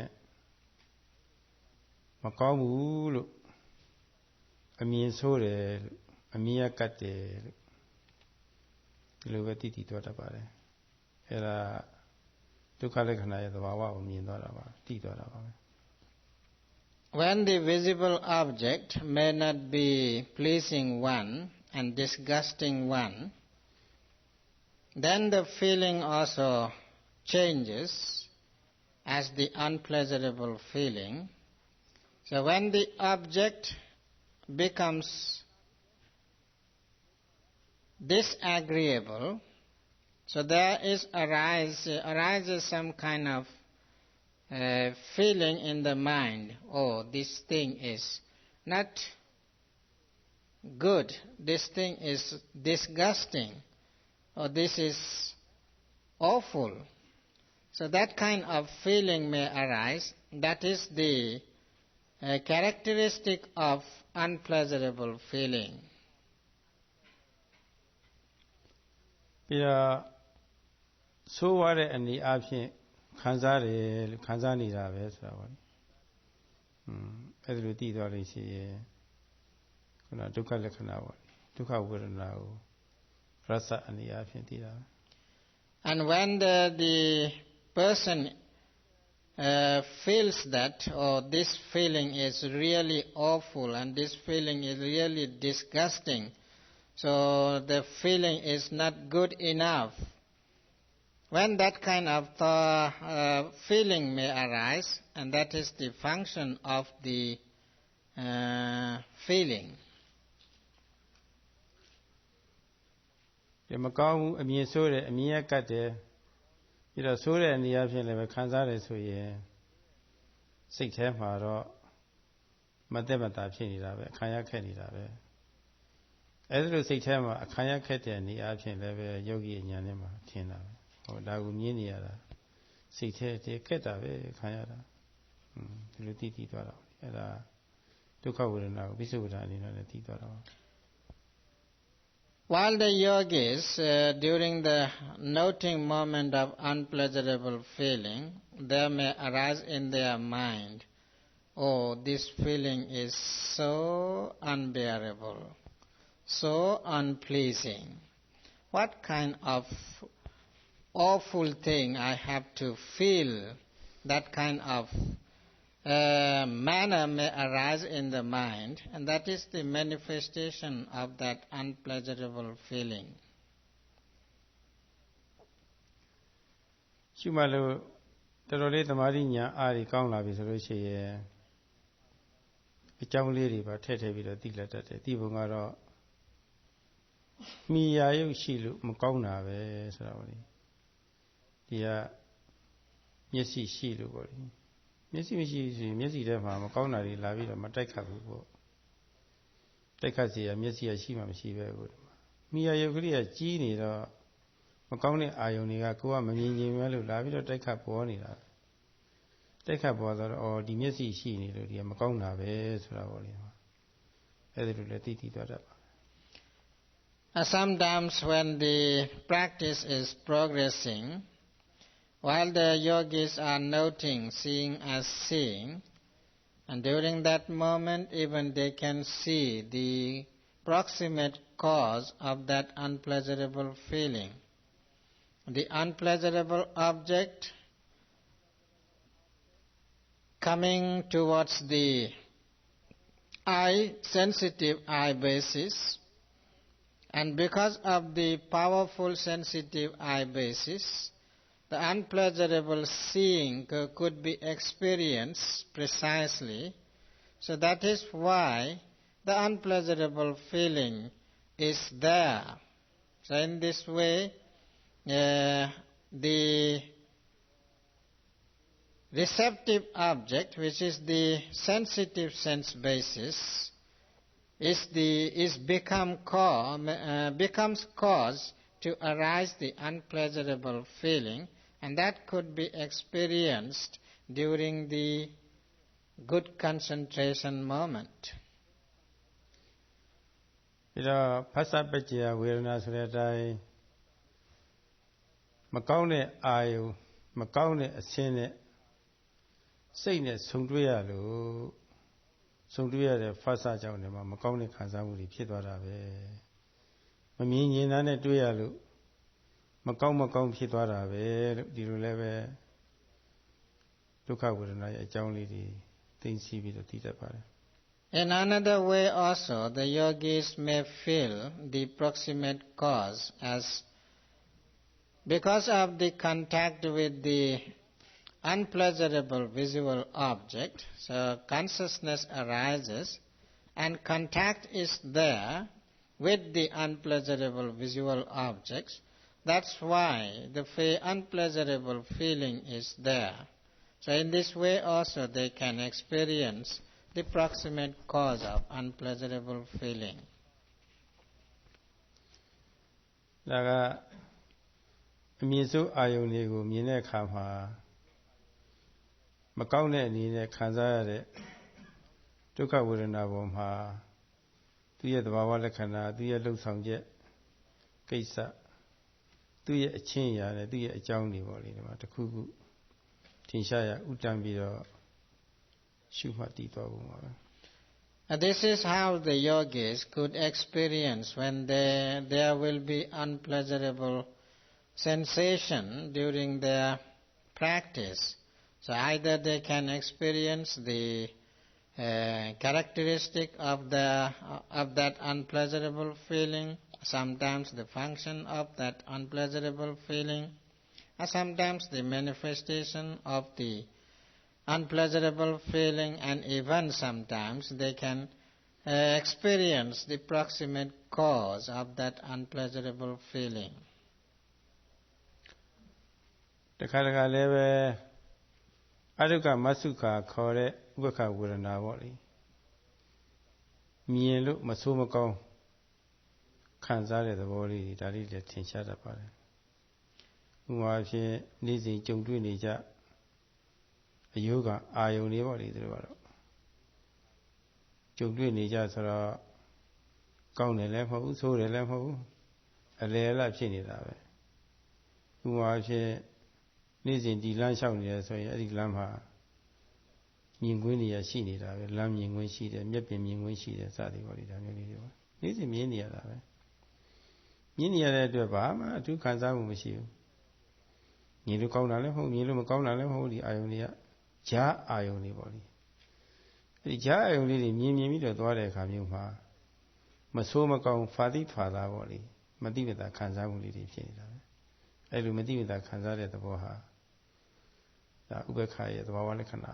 မကောင်းဘူးလို့အမြင်ဆိုးတယ်လို့အမြင်ကတ်တယ်လို့ဒီလိုပဲသိသွားတတ်ပါတယ်အဲဒါဒုက္ခလက္ခဏာရဲ့သဘာဝကိုမြင်သွားတာပါသိသွားတာပါပဲ When the visible object may not be pleasing one and disgusting one, then the feeling also changes as the unpleasurable feeling. So when the object becomes disagreeable, so there arises some kind of feeling in the mind, oh, this thing is not good, this thing is disgusting, or this is awful. So that kind of feeling may arise. That is the characteristic of unpleasurable feeling. ပြီးတော့ဆိုးရတဲ့အနေအချင်းခံစားတယ်လို့ခံစားနေတာပဲဆိုတာပေါ့လေအဲ့ဒါလိုသိသွားလို့ရှိရင်ခုနဒုက္ခလက္ခဏာပေါ့လေဒုက္ခဝေဒနာကိုရစအနေအချင်းသိတာ And when the person feels that, oh, this feeling is really awful and this feeling is really disgusting, so the feeling is not good enough. When that kind of feeling may arise, and that is the function of the feeling. ဒီမကောင်းဘူးအမြင်ဆိုးတယ်အမြင်ရကတ်တယ်ပြီးတော့ဆိုးတဲ့အနေအချင်းလည်းပဲခံစားတယ်ဆိုရင်စိတ်ထဲမှာတော့မသက်မသာဖြစ်နေတာပဲအခါရခက်နေတာပဲအဲ့ဒါလိုစိတ်ထဲမှာအခါရခက်တဲ့အနေအချင်းလည်းပဲယောဂီဉာဏ်နဲ့မှာထင်တာပဲဟောဒါကိုမြင်နေရတာစိတ်ထဲတည်းခက်တာပဲခံရတာဒီလိုသိသွားတာအဲ့ဒါဒုက္ခဝေဒနာကိုပိဿဝေဒနာအနေနဲ့သိသွားတာ While the yogis, during the noting moment of unpleasurable feeling, there may arise in their mind, oh, this feeling is so unbearable, so unpleasing. What kind of awful thing I have to feel? That kind of manner may arise in the mind, and that is the manifestation of that unpleasurable feeling. ရှိမှလို့တော်တော်လေးသမာဓိညာအားကြီးကောင်းလာပြီဆိုလို့ရှိရင်အကြောင်းလေးတွေပါထည့်ပြီးတော့သိလက်တတ်တယ်ဒီဘုံကတော့မိယာရုပ်ရှိလို့မကောင်းတာပဲဆိုတာပေါ့လေဒီကမျက်စိရှိလို့ပေါ့လေမျက်စိမရှိရင်မျက်စိထဲမှာမကောင်းတာတွေလာပြီးတော့မတိုက်ခတ်ဘူးပေါ့တိုက်ခတ်စီရမျက်စိရရှိမှမရှိပဲဘူးမိယာရုပ်ကလေးကကြီးနေတော့မကောင်းတဲ့အာယုန်တွေကကိုယ်ကမမြင်ချင်ပဲလို့လာပြီးတော့တိုက်ခတ်ပေါ်နေတာတိုက်ခတ်ပေါ်တော့အော်ဒီမျက်စိရှိနေလို့ဒီကမကောင်းတာပဲဆိုတာပေါ့လေအဲ့ဒါလိုလည်းသိသွားတတ်ပါ Sometimes when the practice is progressing, while the yogis are noting, seeing as seeing, and during that moment even they can see the proximate cause of that unpleasurable feeling. The unpleasurable object coming towards the sensitive eye basis, and because of the powerful sensitive eye basis, the unpleasurable seeing could be experienced precisely. So that is why the unpleasurable feeling is there. So in this way, the receptive object, which is the sensitive sense basis, becomes cause to arise the unpleasurable feeling, and that could be experienced during the good concentration moment. ပြီးတော့ဖသပัจจยဝေဒနာဆိုတဲ့အတိုင်းမကောင်းတဲ့အာယုမကောင်းတဲ့အဆင်းနဲ့စိတ်နဲ့ဆုံတွေ့ရလို့ဆုံတွေ့ရတဲ့ဖသကြောင့်လည်းမကောင်းတဲ့ခံစားမှုတွေဖြစ်သွားတာပဲမမြင်ရင်နဲ့တွေ့ရလို့မကောင်းဖြစ်သွားတာပဲလို့ဒီလိုလည်းပဲဒုက္ခဝေဒနာရဲ့အကြောင်းလေးတွေသိသိပြီးတော့သိတတ်ပါတယ် In another way also, the yogis may feel the proximate cause as Because of the contact with the unpleasurable visual object, so consciousness arises and contact is there with the unpleasurable visual objects. That's why the unpleasurable feeling is there. So in this way also they can experience the proximate cause of unpleasurable feeling. ဒါကအမြင်စိုးအာယုန်တွေကိုမြင်တဲ့အခါမှာမကောင်းတဲ့အနေနဲ့ခံစားရတဲ့ဒုက္ခဝေဒနာပေါ်မှာသူရဲ့သဘာဝလက္ခဏာသူရဲ့လှုပ်ဆောင်ချက်ကိစ္စသူရဲ့အချင်းအရာနဲ့သူရဲ့အကြောင်းတွေပေါ့လေဒီမှာတစ်ခုခုထင်ရှားရဥတန်းပြီးတော့ရှုမှတ်တည်သွားဖို့ပါပဲ This is how the yogis could experience when there will be unpleasurable sensation during their practice. So either they can experience the characteristic of that unpleasurable feeling, sometimes the function of that unpleasurable feeling, or sometimes the manifestation of the unpleasurable feeling, and even sometimes they can experience the proximate cause of that unpleasurable feeling. တခါတခါလည်းပဲအရုကမသုခခေါ်တဲ့ဥပ္ပခဝေဒနာပေါ့လေမြင်လို့မဆိုးမကောင်းခံစားတဲ့သဘောလေးတွေဒါလေးလည်းထင်ရှားတတ်ပါတယ်ဥပမာဖြင့်နေ့စဉ်ကြုံတွေ့နေကြအယုကအာယုန်တွေပေါ့လေသူတို့ကတော့ကြုံတွေ့နေကြဆိုတော့ကောင်းတယ်လည်းမဟုတ်ဘူးဆိုးတယ်လည်းမဟုတ်ဘူးအလယ်အလတ်ဖြစ်နေတာပဲဥပမာဖြင့်နေ့စဉ်ဒီလမ်းလျှောက်နေရဆိုရင်အဲ့ဒီလမ်းမှာမြင်ကွင်းနေရရှိနေတာပဲလမ်းမြင်ကွင်းရှိတယ်မျက်ပြင်မြင်ကွင်းရှိတယ်စသည်ပေါ့လေဒါမျိုးလေးတွေပေါ့နေ့စဉ်မြင်နေရတာပဲမြင်နေရတဲ့အတွက်ဘာမှအထူးခံစားမှုမရှိဘူးမြင်လို့ကောင်းတာလည်းမဟုတ်မြင်လို့မကောင်းတာလည်းမဟုတ်ဒီအာယုန်တွေကဈာအာယုန်တွေပေါ့လေအဲ့ဒီဈာအာယုန်လေးတွေမြင်ပြီးတော့သွားတဲ့အခါမျိုးမှာမဆိုးမကောင်းဖာတိဖာသာပေါ့လေမတိမတာခံစားမှုလေးတွေဖြစ်နေတာပဲအဲ့လိုမတိမတာခံစားတဲ့သဘောဟာဒါဥပ္ပခရဲ့သဘာဝလက္ခဏာ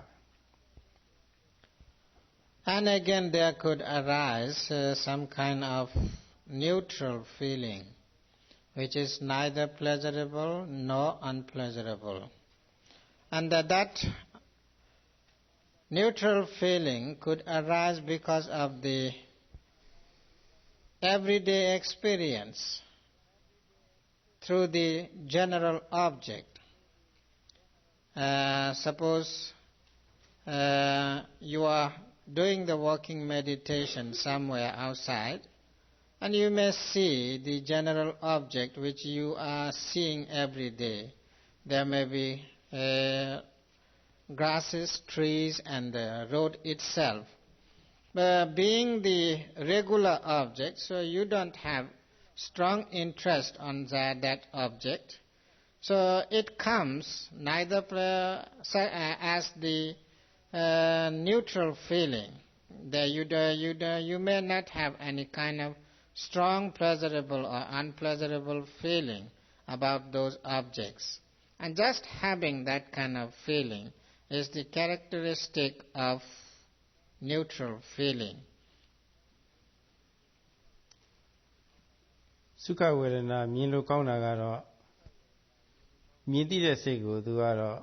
And again there could arise some kind of neutral feeling which is neither pleasurable nor unpleasurable. And that neutral feeling could arise because of the everyday experience through the general object. Suppose you are doing the walking meditation somewhere outside, and you may see the general object which you are seeing every day. There may be grasses, trees, and the road itself. Being the regular object, so you don't have strong interest on that object. So it comes neither as the neutral feeling. You may not have any kind of strong pleasurable or unpleasurable feeling about those objects. And just having that kind of feeling is the characteristic of neutral feeling. စုခဝေဒနာမြင်လို့ကောင်းတာကတော့မြင်သိတဲ့စိတ်ကိုသူကတော့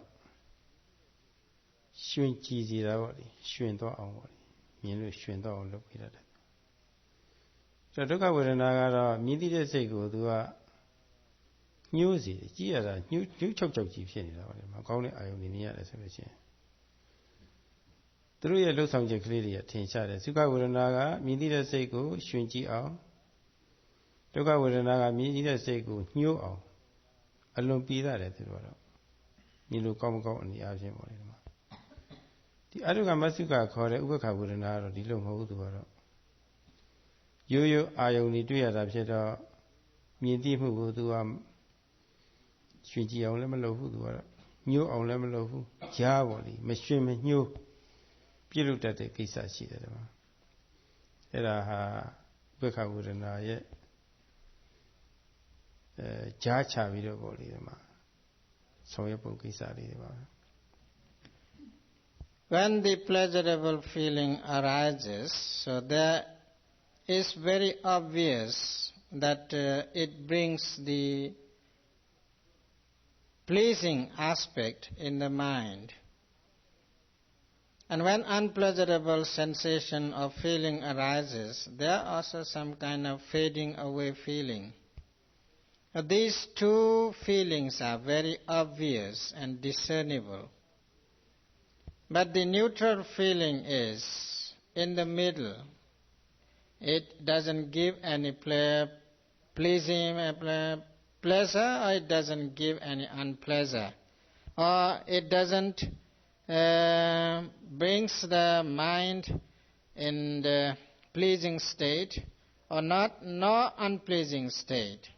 ရှင်ကြည်စီတာပေါ့လေရှင်တော့အောင်ပေါ့လေမြင်လို့ရှင်တော့အောင်လုပ်ပြတတ်တယ်ဆိုတော့ဒုက္ခဝေဒနာကတော့မြင်သိတဲ့စိတ်ကိုသူကညှိုးစီကြည့်ရတာညှိုးချုပ်ကြီးဖြစ်နေတာပေါ့လေမကောင်းတဲ့အာယုန်တွေနေရတယ်ဆိုလို့ရှိရင်သူတို့ရဲ့လှုပ်ဆောင်ချက်ကလေးတွေကထင်ရှားတယ်စုခဝေဒနာကမြင်သိတဲ့စိတ်ကိုရှင်ကြည်အောင်ဒုက္ခဝေဒနာကမြင်သိတဲ့စိတ်ကိုညှိုးအောင်အလွန်ပြီးရတယ်သူတို့ကတော့မြင်လို့ကောင်းမကောင်းအနေအချင်းပေါ့လေဒီမှာဒီအတုကမသုခခေါ်တဲ့ဥပ္ပခဝေဒနာကတော့ဒီလိုမဟုတ်ဘူးသူကတော့ရိုးရိုးအာယုန်တွေတွေ့ရတာဖြစ်တော့မြင်သိမှုကိုသူကရှင်ကြည်အောင်လည်းမလုပ်ဘူးသူကတော့ညှိုးအောင်လည်းမလုပ်ဘူးကြားပေါ့လေမရှင်မညှိုးပြည့်လို့တတ်တဲ့ကိစ္စရှိတယ်ဒီမှာအဲ့ဒါဟာဥပ္ပခဝေဒနာရဲ့ ကြားချပြီးတော့ပေါ့လေဒီမှာဆောင်ရွက်ပုံကိစ္စလေးတွေပါပဲ When the pleasurable feeling arises, so there is very obvious that it brings the pleasing aspect in the mind. And when unpleasurable sensation or feeling arises, there are also some kind of fading away feeling. These two feelings are very obvious and discernible. But the neutral feeling is in the middle. It doesn't give any pleasure or it doesn't give any unpleasure. Or it doesn't brings the mind in the pleasing state or nor unpleasing state.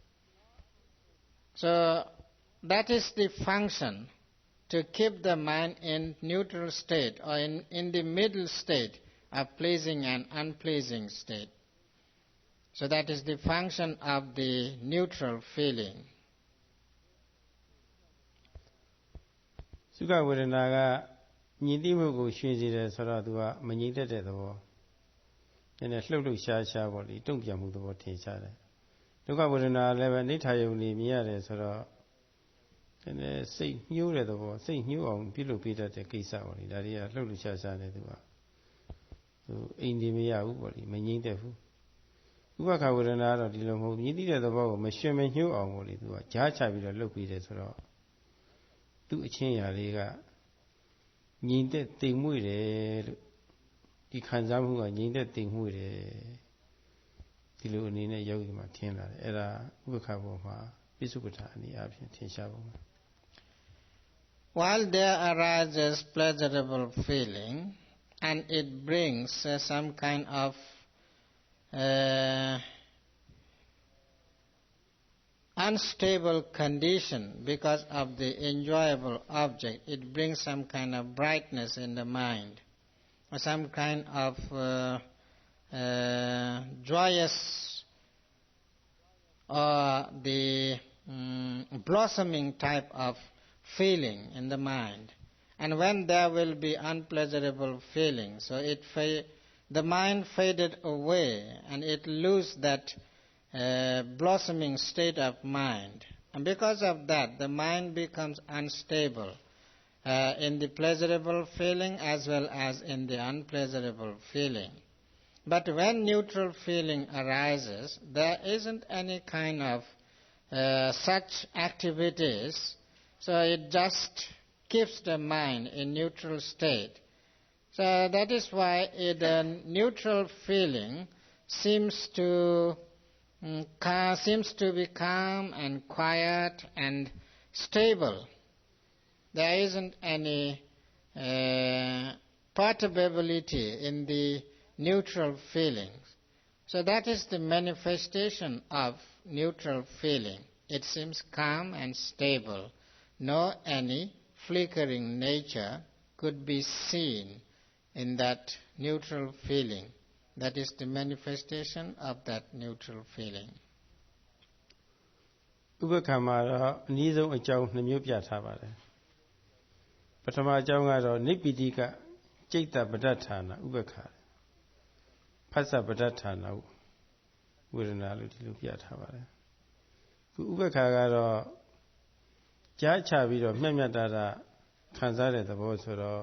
So that is the function, to keep the mind in neutral state or in the middle state of pleasing and unpleasing state. So that is the function of the neutral feeling. Sukha Vedana ka ညီတိမှုကိုရွှင်စေတယ်ဆိုတော့သူကမငြိမ့်တတ်တဲ့သဘောနည်းနည်းလှုပ်လှုပ်ရှားရှားပေါ့လေတုံ့ပြန်မှုသဘောထင်ရှားတယ်ဒုက္ခဝေဒနာလည်းပဲအိဋ္ဌာယုံနေမြင်ရတယ်ဆိုတော့နည်းနည်းစိတ်ညှိုးတဲ့သဘောစိတ်ညှိုးအောင်ပြုလုပ်ပေးတတ်တဲ့ကိစ္စပေါ့လေဒါတွေကလှုပ်လှုပ်ရှားရှားနေသူအိမ်ဒီမရဘူးပေါ့လေမငြိမ့်တတ်ဘူးဥပက္ခဝေဒနာကတော့ဒီလိုမဟုတ်ညီတိတဲ့သဘောကိုမရွှင်မညှိုးအောင်ပေါ့လေသူကကြားချပြီးတော့လှုပ်ပေးတယ်ဆိုတော့သူ့အချင်းရာလေးကငြိမ်သက်တိမ်မွေ့တယ်လို့ဒီခံစားမှုကငြိမ်သက်တိမ်မွေ့တယ်ဒီလိုအနေနဲ့ယောဂီမှာထင်လာတယ်အဲ့ဒါဥပက္ခဘောမှာပိစုပ္ပထာအနေအချင်းထင်ရှားပုံ While there arises pleasurable feeling and it brings some kind of unstable condition because of the enjoyable object, it brings some kind of brightness in the mind, or some kind of joyous or the blossoming type of feeling in the mind. And when there will be unpleasurable feeling, so the mind faded away and it loses that blossoming state of mind. And because of that, the mind becomes unstable in the pleasurable feeling as well as in the unpleasurable feeling. But when neutral feeling arises, there isn't any kind of such activities, so it just keeps the mind in neutral state. So that is why the neutral feeling seems to be calm and quiet and stable. There isn't any perturbability in the neutral feelings. So that is the manifestation of neutral feeling. It seems calm and stable. No any flickering nature could be seen in that neutral feeling. That is the manifestation of that neutral feeling. ဥပက္ခမှာတော့အနည်းဆုံးအကြောင်းနှမျိုးပြထားပါတယ်ပထမအကြောင်းကတော့နိဗ္ဗိတိကจิตတပဋ္ဌာနာဥပက္ခဖတ်စပဋ္ဌာနာဝေဒနာလို့ဒီလိုပြထားပါတယ်ခုဥပက္ခကတော့ကြားချပြီးတော့မျက်မျက်တာတာခံစားတဲ့သဘောဆိုတော့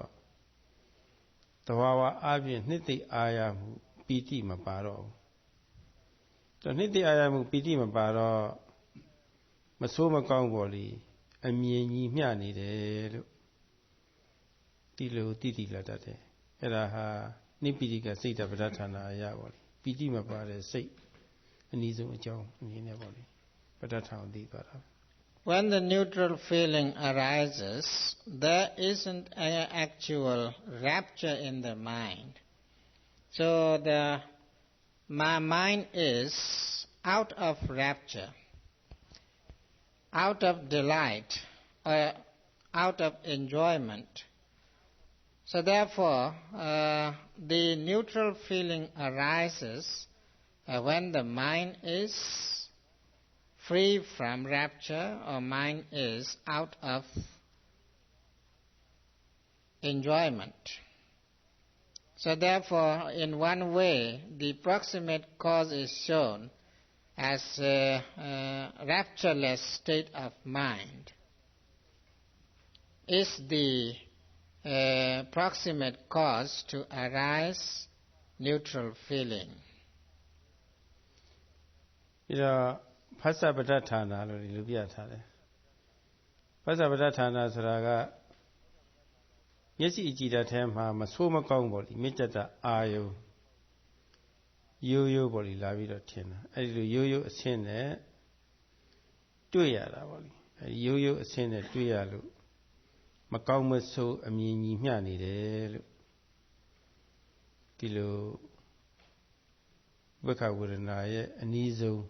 တဘာဝအပြင်နှစ်သိအာရမှုပီတိမပါတော့ဘူးနှစ်သိအာရမှုပီတိမပါတော့မဆိုးမကောင်းပေါ်လီအမြင်ကြီးမျှနေတယ်လို့ဒီလိုတိတိလာတတ်တယ်အဲ့ဒါဟာနိဗ္ဗိတိကစိတ်တပဋ္ဌာနာအရာပေါ်လီပီတိမပါတဲ့စိတ်အနည်းဆုံးအကြောင်းအမြင်နဲ့ပေါ်လီပဋ္ဌာန်သိသွားတာWhen the neutral feeling arises, there isn't an actual rapture in the mind. So my mind is out of rapture, out of delight, out of enjoyment. So therefore, the neutral feeling arises when the mind is free from rapture or mind is out of enjoyment. So therefore, in one way, the proximate cause is shown as a raptureless state of mind. Is the proximate cause to arise neutral feeling. ပြီးတော့ဖသပဋ္ဌဌာနာလို့ဒီလိုပြထားတယ်ဖသပဋ္ဌဌာနာဆိုတာကမျက်စိအကြည့်ဓာတ်ထဲမှာမဆိုးမကောင်းပေါ့လေမေတ္တအာယုရိုးရိုးပေါ့လေလာပြီးတော့ထင်တာအဲ့ဒီလိုရိုးရိုးအဆင်းနဲ့တွေ့ရတာပေါ့လေအဲ့ဒီရိုးရိုးအဆင်းနဲ့တွေ့ရလို့မကောင်းမဆိုးအမြင်ညီမျှနေတယ်လို့ဒီလိုဝိက္ခဝေဒနာရဲ့အနည်းဆုံး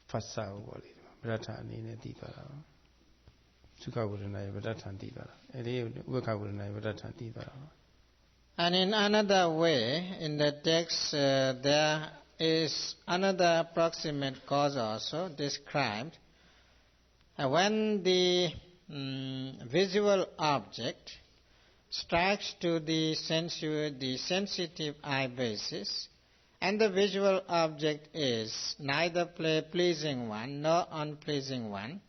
ဖတ်စာပေါ့လေပဋ္ဌာန်အနေနဲ့သိသွားတာပါသုခဝေဒနာရဲ့ပဋ္ဌာန်သိသွားတာအဲ့ဒီဝိက္ခဝေဒနာရဲ့ပဋ္ဌာန်သိသွားတာပါ And in another way, in the text, there is another proximate cause also described. When the visual object strikes to the sensitive eye basis, and the visual object is neither pleasing one nor unpleasing one,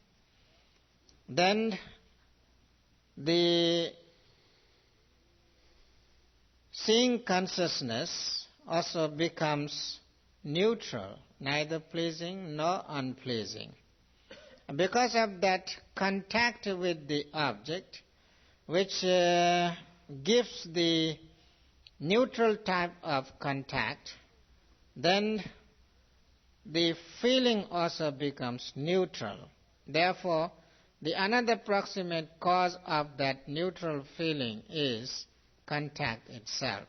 then the seeing consciousness also becomes neutral, neither pleasing nor unpleasing. Because of that contact with the object, which gives the neutral type of contact, then the feeling also becomes neutral. Therefore, the another proximate cause of that neutral feeling is contact itself.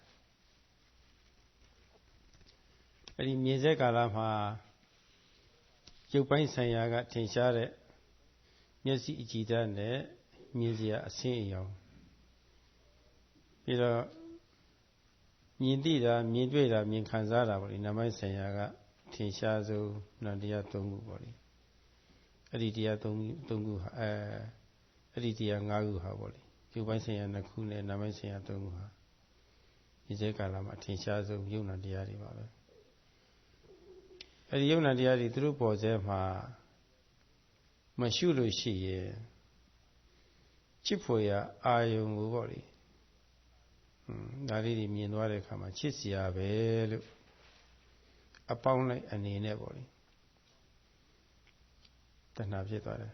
အဲ့ဒီမြင်စေကာလမှာရုပ်ပိုင်းဆိုင်ရာကထင်ရှားတဲ့မျက်စိအကြည့်ဓာတ်နဲ့မြင်စရာအဆင်းအရောင်ပြီးတော့မြင်သိတာမြင်တွေ့တာမြင်ခံစားတာပေါ့လေနာမိုင်းဆိုင်ရာကထင်ရှားဆုံးနာတရား၃ခုပေါ့လေအဲ့ဒီတရား၃ခုဟာအဲ့ဒီတရား၅ခုဟာပေါ့လေရုပ်ပိုင်းဆိုင်ရာ2ခုနဲ့နာမိုင်းဆိုင်ရာ3ခုဟာဒီစေကာလမှာထင်ရှားဆုံးယုံနာတရားတွေပါပဲအဲ့ဒီယုံနာတရားတွေသူတို့ပေါ်စေမှာမရှုလို့ရှိရင်ချစ်ဖွယ်ရာအာယုံကိုပေါ့လေဒါလေးတွေမြင်သွားတဲ့အခါမှာချစ်စရာပဲလို့အပေါင်းလိုက်အနေနဲ့ပေါ့လေတဏှာဖြစ်သွားတယ်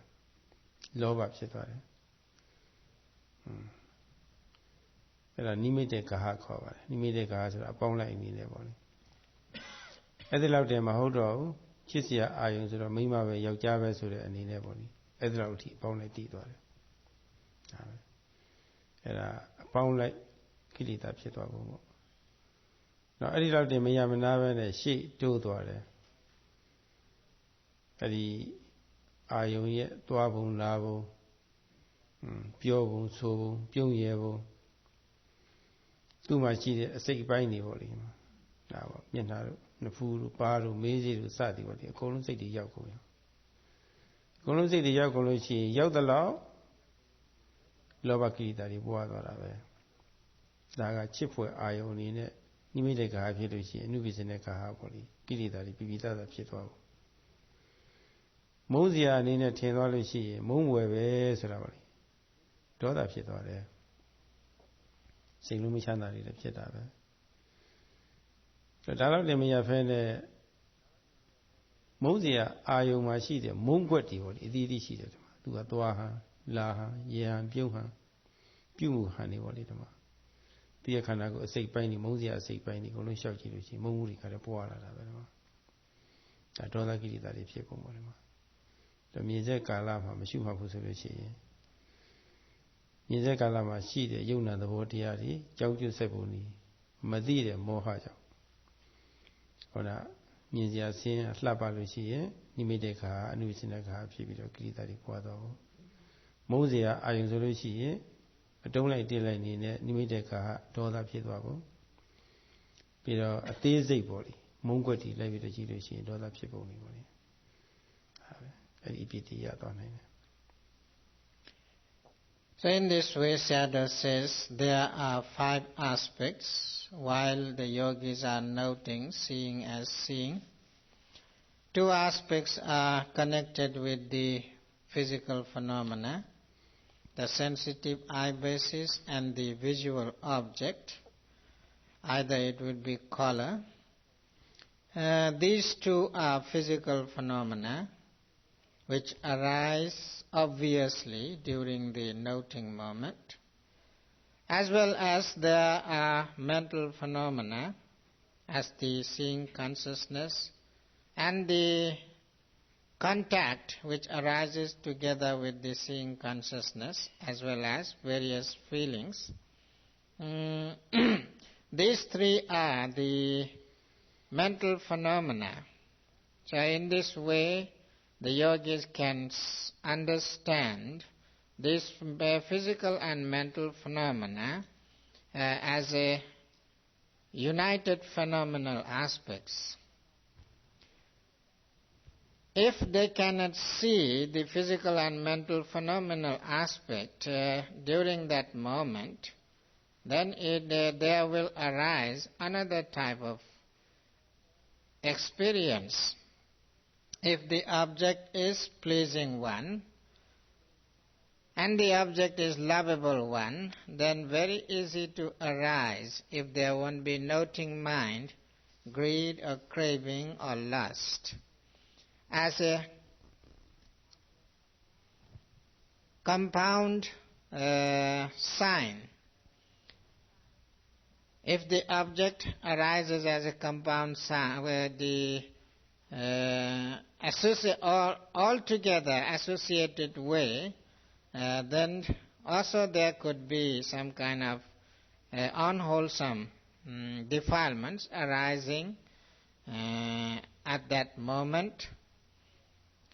လောဘဖြစ်သွားတယ်အဲ့ဒါနိမိတ်ကာဟခေါ်ပါတယ်နိမိတ်ကာဟဆိုတာအပေါင်းလိုက်အနေနဲ့ပေါ့လေအဲ့ဒီလောက်တည်းမဟုတ်တော့ဘူးချစ်စရာအာယုံဆိုတော့မိန်းမပဲယောက်ျားပဲဆိုတဲ့အနေနဲ့ပေါ့လေအဲ့ဒီလောက်အထိအပေါင်းလိုက်တည်သွားတယ်ဒါပဲအဲ့ဒါအပေါင်းလိုက်ကိလေသာဖြစ်သွားပုံပေါ့နောက်အဲ့ဒီလောက်တင်မရမနာပဲနဲ့ရှေ့တိုးသွားတယ်အဲ့ဒီအာယုံရဲ့သွားပုံလာပုံပြောပုံဆိုပုံပြုံးရဲပုံသူ့မှာရှိတဲ့အစိတ်အပိုင်းတွေပေါ့လေဒါပေါ့မျက်နှာတို့နှဖူးတို့ပါးတို့မေးစေးတို့စသည်ပေါ့လေအကုန်လုံးစိတ်တွေရောက်ကုန်ရောအကုန်လုံးစိတ်တွေရောက်ကုန်လို့ရှိရင်ရောက်တဲ့လောက်လောဘကိလေသာတွေပွားသွားတာပဲဒါကချစ်ဖွယ်အာယုန်အနေနဲ့နိမိတ်ကာဟဖြစ်လို့ရှိရင်အနုပိစနေကာဟပေါ့လေကိလေသာတွေပြပြသားသားဖြစ်သွားဘူးမုန်းစရာအနေနဲ့ထင်သွားလို့ရှိရင်မုန်းဝယ်ပဲဆိုတာပေါ့လေဒေါသဖြစ်သွားတယ်စိတ်လုံးမချမ်းသာတွေလည်းဖြစ်တာပဲဒါတော့လည်းမရဖဲနဲ့မုန်းစရာအာယုံမှာရှိတယ်မုန်းကွက်တွေပေါ့လေအသီးသီးရှိတယ်ဒီမှာသူကသွားဟန်လာဟန်ရေဟန်ပြုတ်ဟန်ပြုတ်မှုဟန်တွေပေါ့လေဒီမှာဒီခန္ဓာကိုအစိတ်ပိုင်းနေမုန်းစရာအစိတ်ပိုင်းနေအကုန်လုံးရှောက်ကြည့်လို့ရှိရင်မုန်းမှုတွေကလည်းပွားလာတာပဲဒီမှာဒါဒေါသကိလေသာတွေဖြစ်ကုန်ပါဒီမှာဒါမြင်စေကာလမှာမရှိမှဘူးဆိုလို့ရှိရင်မြင်စေကာလမှာရှိတဲ့ယုံနာသဘောတရားတွေကြောင်းကျဆက်ပုံနေမသိတဲ့မောဟကြောင့်ဟောတာမြင်စရာဆင်းလှပလို့ရှိရင်နိမိတ်ခါအနုစင်ခါဖြစ်ပြီးတော့ကိလေသာတွေပွားသွားဘူးမုန်းစရာအာယုံဆိုလို့ရှိရင်အတုံးလိုက်တိလိုက်နေတဲ့နိမိတ်ခါဒေါသဖြစ်သွားဘူးပြီးတော့အသေးစိတ်ပေါ့လေမုန်းကွက်တွေလိုက်ပြီးတော့ကြည့်လို့ရှိရင်ဒေါသဖြစ်ပုံနေပေါ့လေ အဲ့ဒီပီတိရသွားနိုင်တယ် So in this way, Sayadaw says there are 5 aspects while the yogis are noting, seeing as seeing. 2 aspects are connected with the physical phenomena, the sensitive eye basis and the visual object. Either it would be color. These 2 are physical phenomena which arise obviously during the noting moment, as well as there are mental phenomena as the seeing consciousness and the contact which arises together with the seeing consciousness, as well as various feelings. These 3 are the mental phenomena. So in this way, the yogis can understand these physical and mental phenomena as a united phenomenal aspects. If they cannot see the physical and mental phenomenal aspect during that moment, then there will arise another type of experience. If the object is pleasing one, and the object is lovable one, then very easy to arise, if there won't be noting mind, greed or craving or lust. As a compound sign, if the object arises as a compound sign, where the altogether associated way, then also there could be some kind of unwholesome defilements arising at that moment.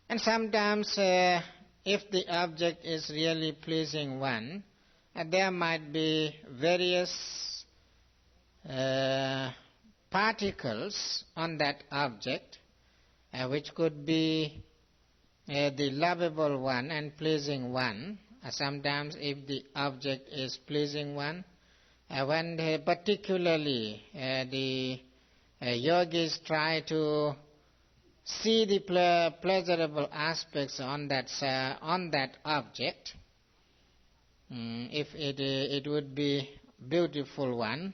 And sometimes if the object is really pleasing one, there might be various particles on that object which could be the lovable one and pleasing one. Sometimes if the object is pleasing one, when particularly the yogis try to see the pleasurable aspects on that object, if it would be beautiful one,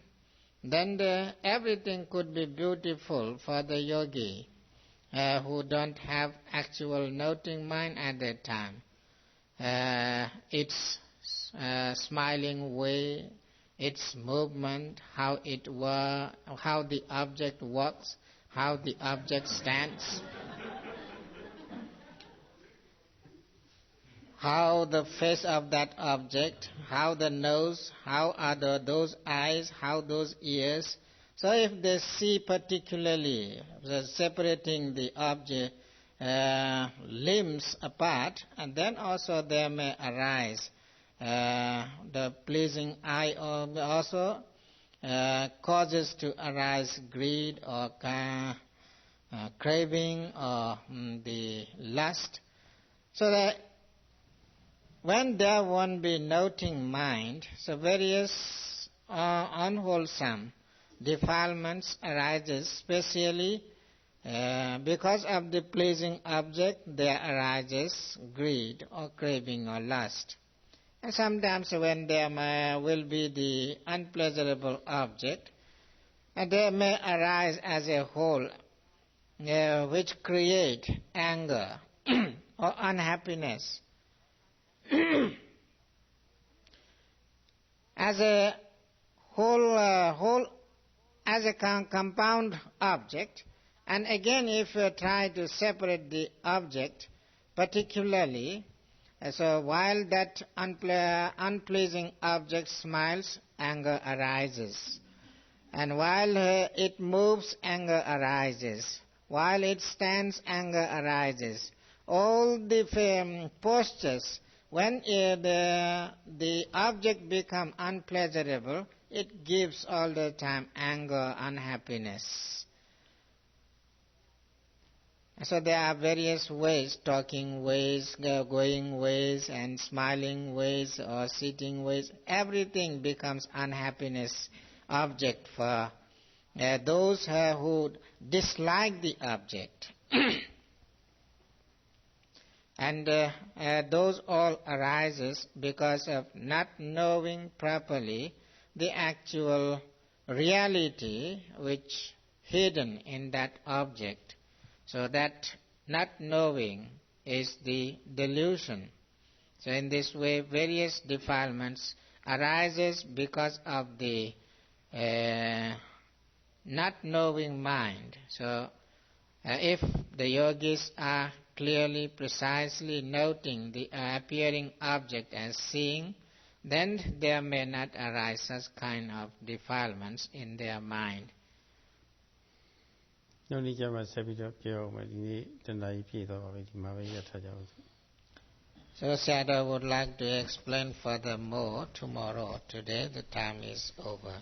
then everything could be beautiful for the yogi who don't have actual noting mind at that time. Its smiling way, its movement, how the object walks, how the object stands, how the face of that object, how the nose, how are those eyes, how those ears. So if they see particularly separating the object limbs apart, and then also there may arise the pleasing eye, also causes to arise greed or craving or the lust. So that when there won't be noting mind, so various unwholesome defilements arises, especially because of the pleasing object there arises greed or craving or lust. And sometimes when there will be the unpleasurable object, there may arise as a whole which create anger or unhappiness. As a whole as a compound object, and again if you try to separate the object particularly, so while that unpleasing object smiles, anger arises, and while it moves, anger arises, while it stands, anger arises. All the postures, when the object become unpleasurable, it gives all the time anger, unhappiness. So there are various ways, talking ways, going ways, and smiling ways, or sitting ways. Everything becomes unhappiness object for those who dislike the object. And those all arises because of not knowing properly the actual reality which hidden in that object. So that not knowing is the delusion. So in this way, various defilements arises because of the not knowing mind. So if the yogis are clearly, precisely noting the appearing object as seeing, then there may not arise such kind of defilements in their mind. နောက်နေ့ကျမှဆက်ပြီးတော့ပြောအောင်မယ်ဒီနေ့တဏှာကြီးပြည့်သွားပါပြီဒီမှာပဲရထားကြအောင် So Sayadaw would like to explain furthermore tomorrow. Today the time is over.